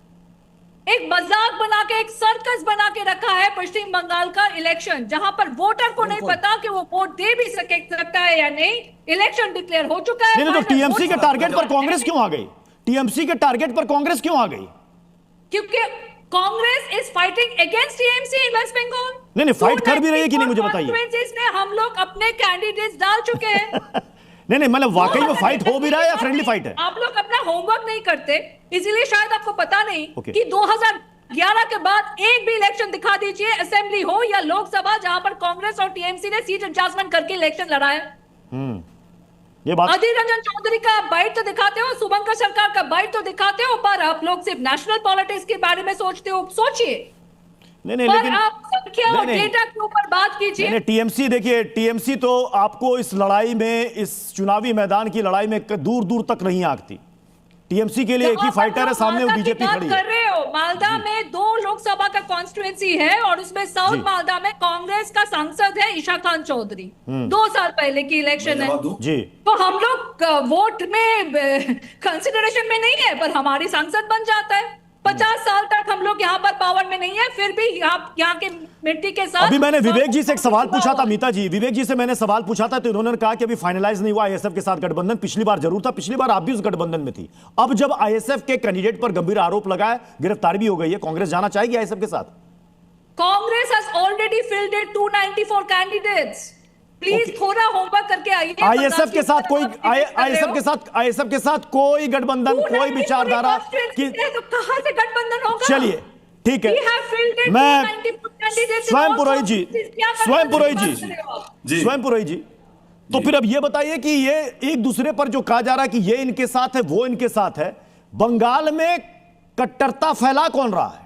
एक मजाक बना के, एक सर्कस बना के रखा है पश्चिम बंगाल का इलेक्शन, जहां पर वोटर को नहीं पता कि वो वोट दे भी सकता है या नहीं। इलेक्शन डिक्लेयर हो चुका है। नहीं, तो टीएमसी के टारगेट पर कांग्रेस क्यों आ गई? टीएमसी के टारगेट पर कांग्रेस क्यों आ गई? क्योंकि Congress is fighting against TMC in waste Bengal. नहीं, फाइट कर भी रही है कि नहीं, मुझे बताइए। में हम लोग अपने कैंडिडेट्स डाल चुके हैं। नहीं, मतलब वाकई में फाइट हो भी रहा है या फ्रेंडली फाइट है? आप लोग अपना होमवर्क नहीं करते, इसीलिए शायद आपको पता नहीं कि 2011 के बाद एक भी इलेक्शन दिखा दीजिए, असेंबली हो या लोकसभा, जहां पर कांग्रेस और टीएमसी ने सीट एडजस्टमेंट करके इलेक्शन लड़ा है। ये बात अधीर रंजन चौधरी का बाइट तो दिखाते हो, शुभंकर सरकार का बाइट तो दिखाते हो, पर आप लोग सिर्फ नेशनल पॉलिटिक्स के बारे में सोचते हो। सोचिए, नहीं, लेकिन आप संख्या और डेटा के ऊपर बात कीजिए। टीएमसी, देखिए टीएमसी तो आपको इस लड़ाई में, इस चुनावी मैदान की लड़ाई में दूर दूर तक नहीं आती। टीएमसी के लिए एक ही फाइटर है सामने, वो बीजेपी खड़ी है। कर रहे हो, मालदा में 2 लोकसभा का कॉन्स्टिट्यूएंसी है और उसमें साउथ मालदा में कांग्रेस का सांसद है ईशा खान चौधरी। 2 साल पहले की इलेक्शन है जी। तो हम लोग वोट में कंसिडरेशन में नहीं है, पर हमारी सांसद बन जाता है। 50 साल तक हम लोग यहाँ पर पावर में नहीं है, फिर भी यहाँ के मिट्टी के साथ। अभी मैंने विवेक जी से एक सवाल पूछा था, मीता जी, विवेक जी से मैंने सवाल पूछा था तो उन्होंने कहा कि अभी फाइनलाइज नहीं हुआ आईएसएफ के साथ गठबंधन। पिछली बार जरूर था, पिछली बार आप भी उस गठबंधन में थी। अब जब आईएसएफ के कैंडिडेट पर गंभीर आरोप लगा है, गिरफ्तारी भी हो गई है, कांग्रेस जाना चाहेगी आईएसएफ के साथ? Congress has already fielded 294 candidates. Please थोड़ा होमवर्क करके आइए। आईएसएफ के साथ कोई आईएसएफ के साथ कोई गठबंधन, कोई विचारधारा की, तो कहां से गठबंधन होगा? चलिए ठीक है, मैं स्वयं पुरोहित जी, तो फिर अब ये बताइए कि ये एक दूसरे पर जो कहा जा रहा है कि ये इनके साथ है, वो इनके साथ है, बंगाल में कट्टरता फैला कौन रहा है?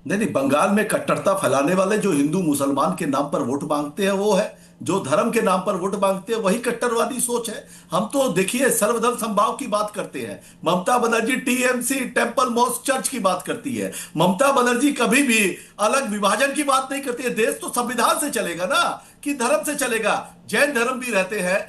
नहीं, बंगाल में कट्टरता फैलाने वाले जो हिंदू मुसलमान के नाम पर वोट मांगते हैं वो है, जो धर्म के नाम पर वोट मांगते हैं वही कट्टरवादी सोच है। हम तो देखिए सर्वधर्म समभाव की बात करते हैं। Mamata Banerjee TMC, temple mosque, church की बात करती है। ममता बनर्जी कभी भी अलग विभाजन की बात नहीं करती है। देश तो संविधान से चलेगा ना, कि धर्म से चलेगा। जैन धर्म भी रहते हैं,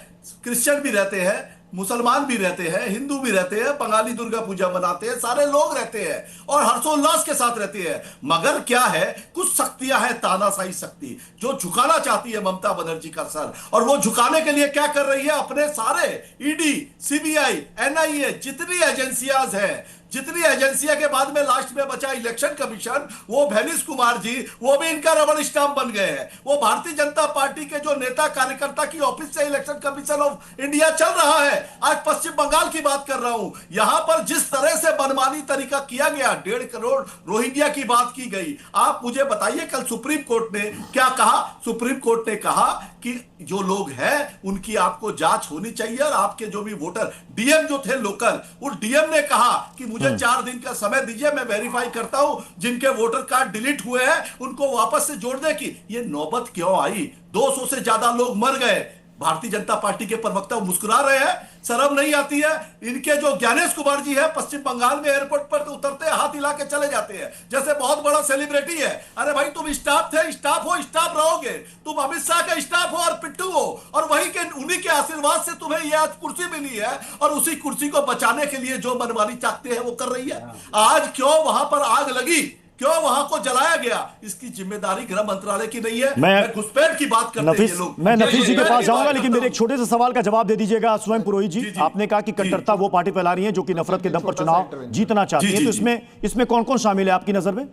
क्रिश्चियन भी रहते हैं, मुसलमान भी रहते हैं, हिंदू भी रहते हैं, बंगाली दुर्गा पूजा मनाते हैं, सारे लोग रहते हैं और हर्षोल्लास के साथ रहते हैं। मगर क्या है, कुछ शक्तियां हैं, तानाशाही शक्ति, जो झुकाना चाहती है ममता बनर्जी का सर। और वो झुकाने के लिए क्या कर रही है, अपने सारे ईडी, सीबीआई, एनआईए, जितनी एजेंसियां हैं, जितनी एजेंसियां के बाद में लास्ट में बचा इलेक्शन कमीशन, वो भैनिश कुमार जी, वो भी इनका रबड़ स्टाम्प बन गए हैं। वो भारतीय जनता पार्टी के जो नेता कार्यकर्ता की ऑफिस से इलेक्शन कमीशन ऑफ इंडिया चल रहा है। आज पश्चिम बंगाल की बात कर रहा हूं, यहां पर जिस तरह से मनमानी तरीका किया गया, 1.5 करोड़ रोहिंग्या की बात की गई। आप मुझे बताइए कल सुप्रीम कोर्ट ने क्या कहा? सुप्रीम कोर्ट ने कहा कि जो लोग हैं उनकी आपको जांच होनी चाहिए और आपके जो भी वोटर, डीएम जो थे लोकल, उस डीएम ने कहा कि मुझे 4 दिन का समय दीजिए, मैं वेरीफाई करता हूं, जिनके वोटर कार्ड डिलीट हुए हैं उनको वापस से जोड़ने की। ये नौबत क्यों आई? 200 से ज्यादा लोग मर गए। भारतीय जनता पार्टी के प्रवक्ता मुस्कुरा रहे हैं, शर्म नहीं आती है? इनके जो ज्ञानेश कुमार जी है, पश्चिम बंगाल में एयरपोर्ट पर उतरते हाथ हिला के चले जाते हैं जैसे बहुत बड़ा सेलिब्रिटी है। अरे भाई तुम स्टाफ थे, स्टाफ हो, स्टाफ रहोगे। तुम अमित शाह का स्टाफ हो और पिट्ठू हो, और वही के उन्हीं के आशीर्वाद से तुम्हें यह आज कुर्सी मिली है, और उसी कुर्सी को बचाने के लिए जो मनमानी चाहते हैं वो कर रही है। आज क्यों वहां पर आग लगी, क्यों वहां को जलाया गया, इसकी जिम्मेदारी गृह मंत्रालय की नहीं है। मैं घुसपैठ की बात करते हैं ये लोग। मैं नफीस जी के पास जाऊंगा, लेकिन मेरे एक छोटे से सवाल का जवाब दे दीजिएगा स्वयं पुरोहित जी। आपने कहा कि कट्टरता वो पार्टी फैला रही है जो कि नफरत के दम पर चुनाव जीतना चाहती है, तो इसमें कौन कौन शामिल है आपकी नजर में?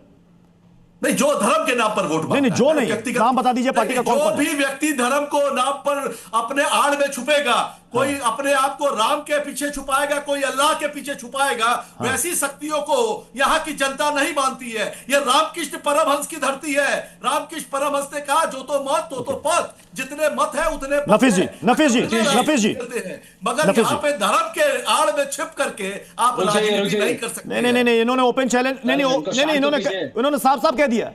नहीं, जो धर्म के नाम पर वोट मांगता है। नहीं, जो नहीं, नाम बता दीजिए पार्टी का कौन जो भी व्यक्ति धर्म को नाम पर अपने आड़ में छुपेगा, कोई अपने आप को राम के पीछे छुपाएगा, कोई अल्लाह के पीछे छुपाएगा, वैसी शक्तियों को यहाँ की जनता नहीं मानती है। ये रामकृष्ण परमहंस की धरती है। रामकृष्ण परमहंस ने कहा, जो तो मत तो पथ, जितने मत है उतने नफीस जी मगर यहाँ पे धर्म के आड़ में छिप करके आप राजनीति नहीं कर सकते। नहीं, इन्होंने ओपन चैलेंज, नहीं, इन्होंने साफ साफ कह दिया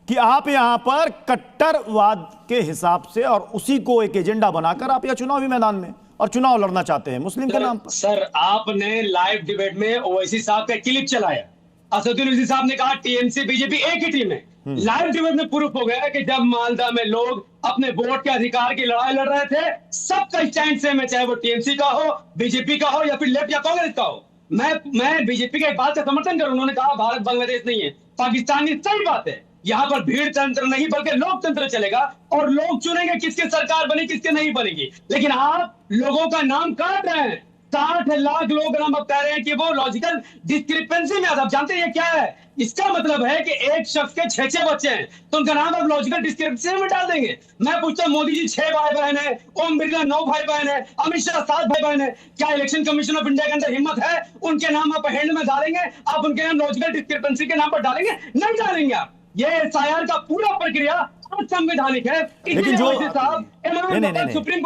कि आप यहां पर कट्टरवाद के हिसाब से और उसी को एक एजेंडा बनाकर आप यह चुनावी मैदान में और चुनाव लड़ना चाहते हैं मुस्लिम के नाम पर? सर, आपने लाइव डिबेट में ओवैसी साहब का क्लिप चलाया। असदुद्दीन ओवैसी साहब ने कहा टीएमसी बीजेपी एक ही टीम है। लाइव डिबेट में प्रूफ हो गया कि जब मालदा में लोग अपने वोट के अधिकार की लड़ाई लड़ रहे थे, सबका स्टैंड सेम है, चाहे वो टीएमसी का हो, बीजेपी का हो या फिर लेफ्ट या कांग्रेस का हो। मैं बीजेपी के एक बात का समर्थन करूं। उन्होंने कहा भारत बांग्लादेश नहीं है, पाकिस्तान नहीं, सही बात है। यहाँ पर भीड़ तंत्र नहीं बल्कि लोकतंत्र चलेगा और लोग चुनेंगे किसकी सरकार बनी किसके नहीं बनेगी। लेकिन आप लोगों का नाम काट रहे हैं। 60 लाख लोग नाम अब कह रहे हैं कि वो लॉजिकल डिस्क्रिपेंसी में। आप जानते हैं क्या है? इसका मतलब है कि एक शख्स के 6 बच्चे हैं तो उनका नाम अब लॉजिकल डिस्क्रिपेंसी में डाल देंगे। मैं पूछता हूं, मोदी जी 6 भाई बहन है, ओम बिरला 9 भाई बहन है, अमित शाह 7 भाई बहन है। क्या इलेक्शन कमीशन ऑफ इंडिया के अंदर हिम्मत है उनके नाम आप हैंड में डालेंगे? आप उनके नाम लॉजिकल डिस्क्रिपेंसी के नाम पर डालेंगे? नहीं डालेंगे आप। ये एसआईआर का पूरा प्रक्रिया असंवैधानिक है। लेकिन जो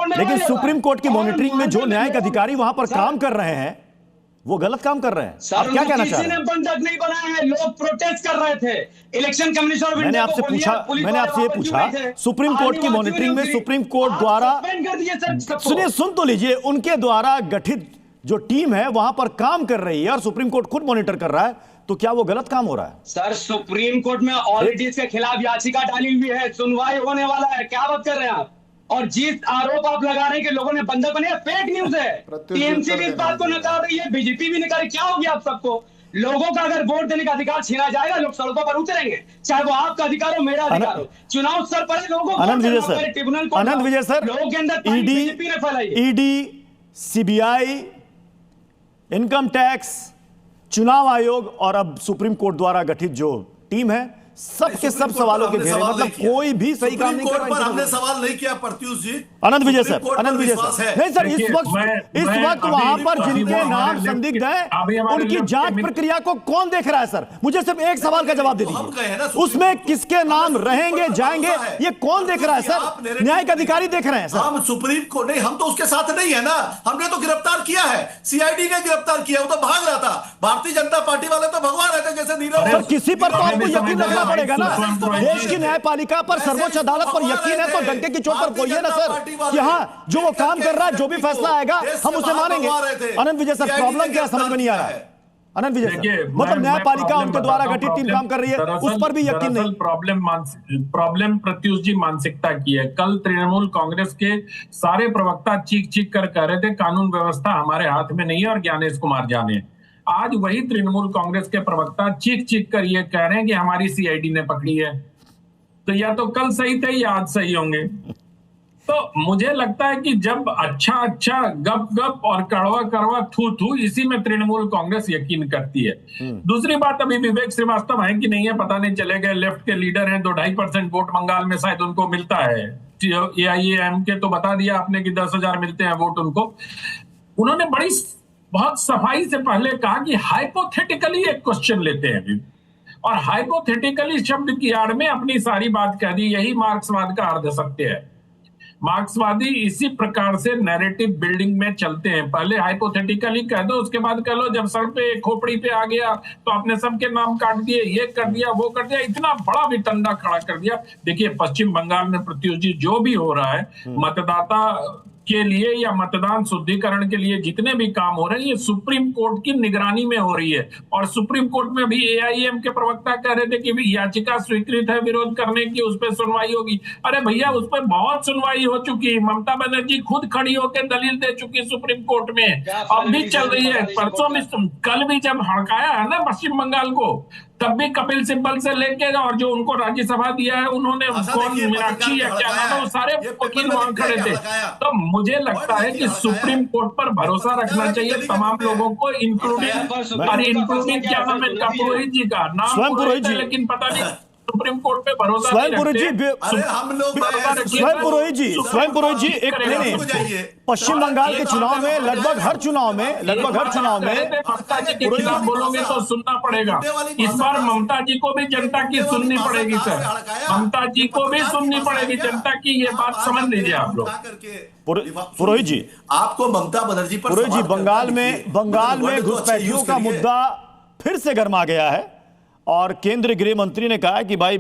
लेकिन सुप्रीम कोर्ट की मॉनिटरिंग में जो न्यायिक अधिकारी वहां पर काम कर रहे हैं वो गलत काम कर रहे हैं। आप क्या कहना चाह रहे हैं? बंधक नहीं बनाए हैं, लोग प्रोटेस्ट कर रहे थे। इलेक्शन कमीशन ऑफ मैंने आपसे ये पूछा सुप्रीम कोर्ट की मॉनिटरिंग में सुप्रीम कोर्ट द्वारा, सुनिए सुन तो लीजिए, उनके द्वारा गठित जो टीम है वहां पर काम कर रही है और सुप्रीम कोर्ट खुद मॉनिटर कर रहा है, तो क्या वो गलत काम हो रहा है? सर, सुप्रीम कोर्ट में ऑलरेडी इसके खिलाफ याचिका डाली हुई है, सुनवाई होने वाला है। क्या बात कर रहे हैं आप? और जिस आरोप आप लगा रहे हैं कि लोगों ने बंधक बने, फेक न्यूज है। टीएमसी भी इस बात को नकार रही है, बीजेपी भी नकार। क्या हो गया आप सबको? लोगों का अगर वोट देने का अधिकार छीना जाएगा, लोग सड़कों पर उतरेंगे, चाहे वो आपका अधिकार हो, मेरा अधिकार हो। चुनाव सर पर लोगों आनंद विजय सर, लोगों के अंदर बीजेपी ने फैलाई। ईडी, सीबीआई, इनकम टैक्स, चुनाव आयोग और अब सुप्रीम कोर्ट द्वारा गठित जो टीम है, सब के सब सवालों के घेरे, मतलब कोई भी सही काम नहीं कर रहा है। हमने सवाल नहीं किया प्रत्युष जी। आनंद विजय सर नहीं सर, इस वक्त वहां पर जिनके नाम संदिग्ध हैं उनकी जांच प्रक्रिया को कौन देख रहा है? सर, मुझे सिर्फ एक सवाल का जवाब दे दीजिए, उसमें किसके नाम रहेंगे जाएंगे ये कौन देख रहा है? सर, न्यायिक अधिकारी देख रहे हैं सर। हम सुप्रीम कोर्ट नहीं, हम तो उसके साथ नहीं है ना। हमने तो गिरफ्तार किया है, सीआईडी ने गिरफ्तार किया, वो तो भाग रहा था। भारतीय जनता पार्टी वाले तो भगवान रहते जैसे नीरव। किसी पर तो आपको यकीन रखना पड़ेगा ना। देश की न्यायपालिका पर, सर्वोच्च अदालत पर यकीन है तो डंके की चोट पर बोलिए ना सर। यहाँ जो वो काम कर रहा है, जो भी फैसला आएगा हम उसे मानेंगे। आनंद विजय सर, प्रॉब्लम क्या समझ में नहीं आ रहा है? आनंद विजय सर, मतलब न्यायपालिका उनके द्वारा गठित टीम काम कर रही है, उस पर भी यकीन नहीं। प्रॉब्लम प्रत्युष जी मानसिकता की है। कल तृणमूल कांग्रेस के सारे प्रवक्ता चीख चीख कर कह रहे थे कानून व्यवस्था हमारे हाथ में नहीं है और ज्ञानेश कुमार जाने। आज वही तृणमूल कांग्रेस के प्रवक्ता चीख चीख कर ये कह रहे हैं कि हमारी सीआईडी ने पकड़ी है। तो या तो कल सही थे या आज सही होंगे। तो मुझे लगता है कि जब अच्छा गप गप और कड़वा कड़वा थू थू, इसी में तृणमूल कांग्रेस यकीन करती है। दूसरी बात, अभी विवेक श्रीवास्तव है कि नहीं है पता नहीं, चले गए। लेफ्ट के लीडर हैं, 2-2.5% वोट बंगाल में शायद उनको मिलता है। AIAM के तो बता दिया आपने कि 10,000 मिलते हैं वोट उनको। उन्होंने बहुत सफाई से पहले कहा कि हाइपोथेटिकली एक क्वेश्चन लेते हैं अभी, और हाइपोथेटिकली शब्द की आड़ में अपनी सारी बात कह दी। यही मार्क्सवाद का अर्ध सत्य है। मार्क्सवादी इसी प्रकार से नैरेटिव बिल्डिंग में चलते हैं। पहले हाइपोथेटिकली कह दो, उसके बाद कह लो जब सर पे खोपड़ी पे आ गया तो आपने सबके नाम काट दिए, ये कर दिया वो कर दिया, इतना बड़ा वितंडा खड़ा कर दिया। देखिए पश्चिम बंगाल में प्रत्युष जी जो भी हो रहा है, मतदाता के लिए या मतदान शुद्धिकरण के लिए जितने भी काम हो रहे हैं, ये सुप्रीम कोर्ट की निगरानी में हो रही है। और सुप्रीम कोर्ट में भी AIAM के प्रवक्ता कह रहे थे कि याचिका स्वीकृत है विरोध करने की, उस पर सुनवाई होगी। अरे भैया, उस पर बहुत सुनवाई हो चुकी। ममता बनर्जी खुद खड़ी होकर दलील दे चुकी सुप्रीम कोर्ट में, अब भी चल रही है। परसों में, कल भी जब हड़काया है ना पश्चिम बंगाल को, तब भी कपिल सिब्बल से लेके और जो उनको राज्यसभा दिया है उन्होंने, कौन मीनाक्षी या क्या नाम है, वो सारे वकील वहां खड़े थे। तो मुझे लगता है कि सुप्रीम कोर्ट पर भरोसा रखना चाहिए तमाम लोगों को, इंक्लूडिंग क्या नाम है इनका, पुरोहित जी का नाम पुरोहित है, लेकिन पता नहीं सुप्रीम कोर्ट पे भरोसा स्वयं पुरोहित जी एक नहीं, पश्चिम बंगाल के चुनाव में लगभग हर चुनाव में ममता जी के खिलाफ बोलोगे तो सुनना पड़ेगा। इस बार ममता जी को भी जनता की सुननी पड़ेगी सर, ममता जी को भी सुननी पड़ेगी जनता की, ये बात समझ लीजिए आप लोग। पुरोहित जी, आपको ममता बनर्जी पर पुरोहित जी, बंगाल में घुसपैठियों का मुद्दा फिर से गर्मा गया है और केंद्रीय गृह मंत्री ने कहा कि भाई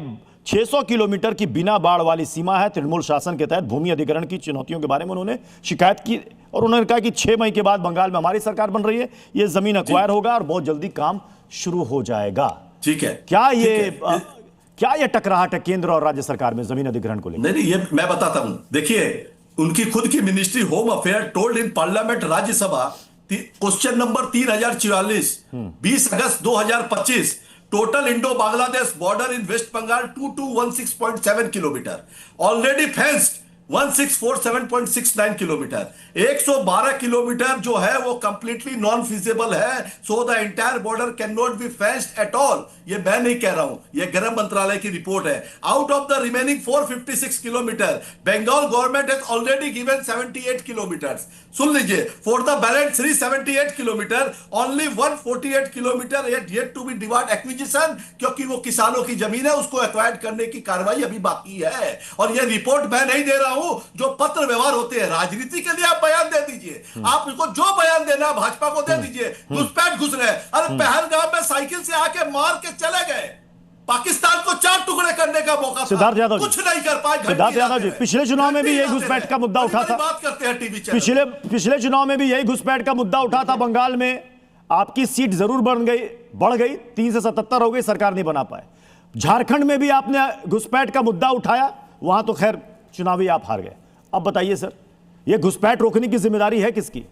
600 किलोमीटर की बिना बाढ़ वाली सीमा है। तृणमूल शासन के तहत भूमि अधिग्रहण की चुनौतियों के बारे में उन्होंने शिकायत की और उन्होंने कहा कि 6 मई के बाद बंगाल में हमारी सरकार बन रही है, ये जमीन अक्वायर होगा और बहुत जल्दी काम शुरू हो जाएगा। ठीक है। क्या ये टकराहट है केंद्र और राज्य सरकार में जमीन अधिग्रहण को लेकर? नहीं, ये मैं बताता हूं। देखिए, उनकी खुद की ministry home affair told in parliament Rajya Sabha question number 3044 20 August 2025 total Indo Bangladesh border in waste Bengal 2216.7 kilometre already fenced 1647.69 kilometre 112 kilometre जो है वो कंप्लीटली नॉन फिजिबल है। So the entire border can not be fenced at all. ये मैं नहीं कह रहा हूं, ये गृह मंत्रालय की रिपोर्ट है। Out of the remaining 456 kilometre Bengal government has already given 78 kilometre. सुन लीजिए, for the balance 378 kilometre only 148 kilometre yet to be divide acquisition, क्योंकि वो किसानों की जमीन है, उसको एक्वायर करने की कार्रवाई अभी बाकी है। और ये रिपोर्ट मैं नहीं दे रहा हूं, जो पत्र व्यवहार होते हैं राजनीति के लिए आप बयान दे दीजिए। आप इसको जो बयान देना भाजपा को दे दीजिए। घुसपैठ घुस रहे। अरे पहलगाम में साइकिल से आके मार के चले गए, पाकिस्तान को 4 टुकड़े करने का मौका था, सिद्धार्थ यादव कुछ नहीं कर पाए। सिद्धार्थ यादव जी, पिछले चुनाव में भी यही घुसपैठ का मुद्दा उठा था। बात करते हैं टीवी चैनल। पिछले चुनाव में भी यही घुसपैठ का मुद्दा उठा था। बंगाल में आपकी सीट जरूर बढ़ गई, 3 से 77 हो गई, सरकार नहीं बना पाए। झारखंड में भी आपने घुसपैठ का मुद्दा उठाया, वहां तो खैर चुनावी आप हार गए। अब बताइए सर, यह घुसपैठ रोकने की जिम्मेदारी है किसकी?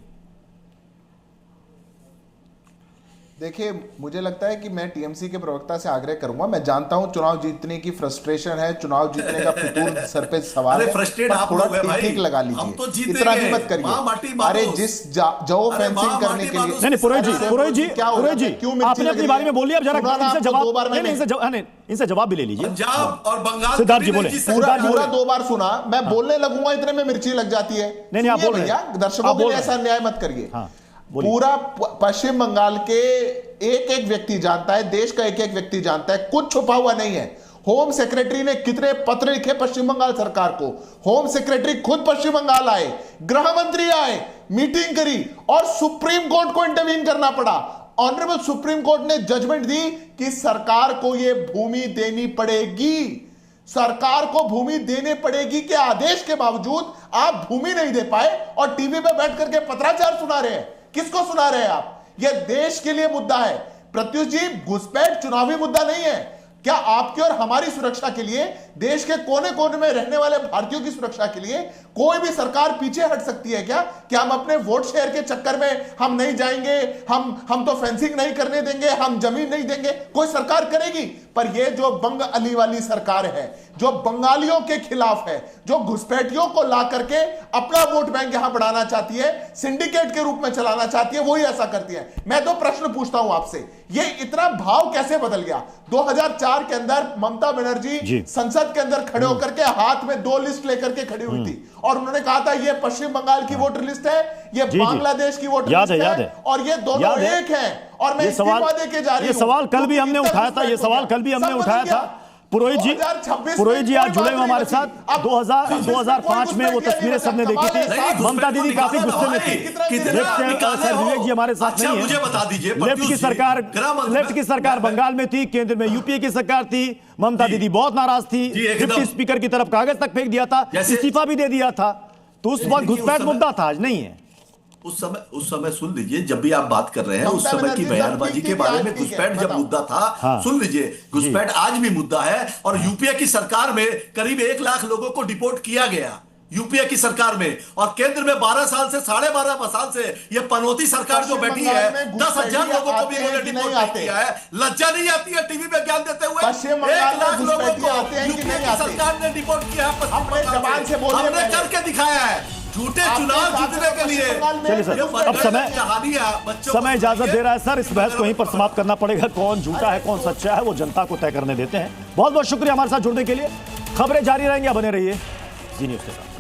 देखिए, मुझे लगता है कि मैं टीएमसी के प्रवक्ता से आग्रह करूंगा। मैं जानता हूं चुनाव जीतने की फ्रस्ट्रेशन है, चुनाव जीतने का फितूर सर पे सवाल है, आप थोड़ा ठीक लगा लीजिए, इतना भी मत करिए। अरे जिस जो फेंसिंग करने के लिए नहीं, पुरोहित जी आपने अपनी बारी में बोली, अब जरा इनसे जवाब भी ले लीजिए। और बंगाल सिद्धार्थ जी बोले, पूरा 2 बार सुना, मैं बोलने लगूंगा इतने में मिर्ची लग जाती है। नहीं, आप बोल रहे हैं, दर्शकों के लिए ऐसा अन्याय मत करिए। पूरा पश्चिम बंगाल के एक व्यक्ति जानता है, देश का एक व्यक्ति जानता है, कुछ छुपा हुआ नहीं है। होम सेक्रेटरी ने कितने पत्र लिखे पश्चिम बंगाल सरकार को, होम सेक्रेटरी खुद पश्चिम बंगाल आए, गृह मंत्री आए, मीटिंग करी और सुप्रीम कोर्ट को इंटरवीन करना पड़ा। ऑनरेबल सुप्रीम कोर्ट ने जजमेंट दी कि सरकार को यह भूमि देनी पड़ेगी, सरकार को भूमि देने पड़ेगी के आदेश के बावजूद आप भूमि नहीं दे पाए और टीवी पे बैठ करके पत्राचार सुना रहे हैं। किसको सुना रहे हैं आप? यह देश के लिए मुद्दा है। प्रत्युष जी, घुसपैठ चुनावी मुद्दा नहीं है। क्या आपकी और हमारी सुरक्षा के लिए, देश के कोने कोने में रहने वाले भारतीयों की सुरक्षा के लिए कोई भी सरकार पीछे हट सकती है क्या? कि हम अपने वोट शेयर के चक्कर में हम नहीं जाएंगे, हम तो फेंसिंग नहीं करने देंगे, हम जमीन नहीं देंगे, कोई सरकार करेगी? पर यह जो बंग अली वाली सरकार है, जो बंगालियों के खिलाफ है, जो घुसपैठियों को ला करके अपना वोट बैंक यहां बढ़ाना चाहती है, सिंडिकेट के रूप में चलाना चाहती है, वही ऐसा करती है। मैं 2 प्रश्न पूछता हूं आपसे, यह इतना भाव कैसे बदल गया? 2004 के अंदर ममता बनर्जी संसद के अंदर खड़े होकर के हाथ में 2 लिस्ट लेकर के खड़ी हुई थी और उन्होंने कहा था ये पश्चिम बंगाल की वोटर लिस्ट है, ये बांग्लादेश की वोटर लिस्ट है और ये दोनों एक हैं और मैं इस्तीफा देके जा रही हूं। ये सवाल कल भी हमने उठाया था, ये सवाल कल भी हमने उठाया था। पुरोहित जी आज जुड़े हुए हमारे साथ। 2005 में वो तस्वीरें सबने देखी थी, ममता दीदी काफी गुस्से में थी। विवेक जी हमारे साथ नहीं है। मुझे बता दीजिए, लेफ्ट की सरकार बंगाल में थी, केंद्र में यूपीए की सरकार थी, ममता दीदी बहुत नाराज थी, डिप्टी स्पीकर की तरफ कागज तक फेंक दिया था, इस्तीफा भी दे दिया था। तो उस वक्त घुसपैठ मुद्दा था, आज नहीं है। उस समय सुन लीजिए, जब भी आप बात कर रहे हैं उस समय की बयानबाजी के बारे में, घुसपैठ जब मुद्दा था, सुन लीजिए, घुसपैठ आज भी मुद्दा है और यूपीए की सरकार में करीब 1 लाख लोगों को डिपोर्ट किया गया यूपीए की सरकार में, और केंद्र में 12 साल से 12.5 साल से ये पनौती सरकार जो बैठी है, 10,000 लोगों को भी उन्होंने डिपोर्ट किया है। लज्जा नहीं आती है टीवी पे ज्ञान देते हुए? 1 लाख लोगों को यूपीए की सरकार ने डिपोर्ट किया है, हमने करके दिखाया है। झूठे चुनाव जीतने के लिए। चलिए सर, अब समय इजाजत दे रहा है सर, इस बहस को यहीं पर समाप्त करना पड़ेगा। कौन झूठा है कौन सच्चा है वो जनता को तय करने देते हैं। बहुत बहुत शुक्रिया हमारे साथ जुड़ने के लिए। खबरें जारी रहेंगी, बने रहिए जी न्यूज़ के साथ।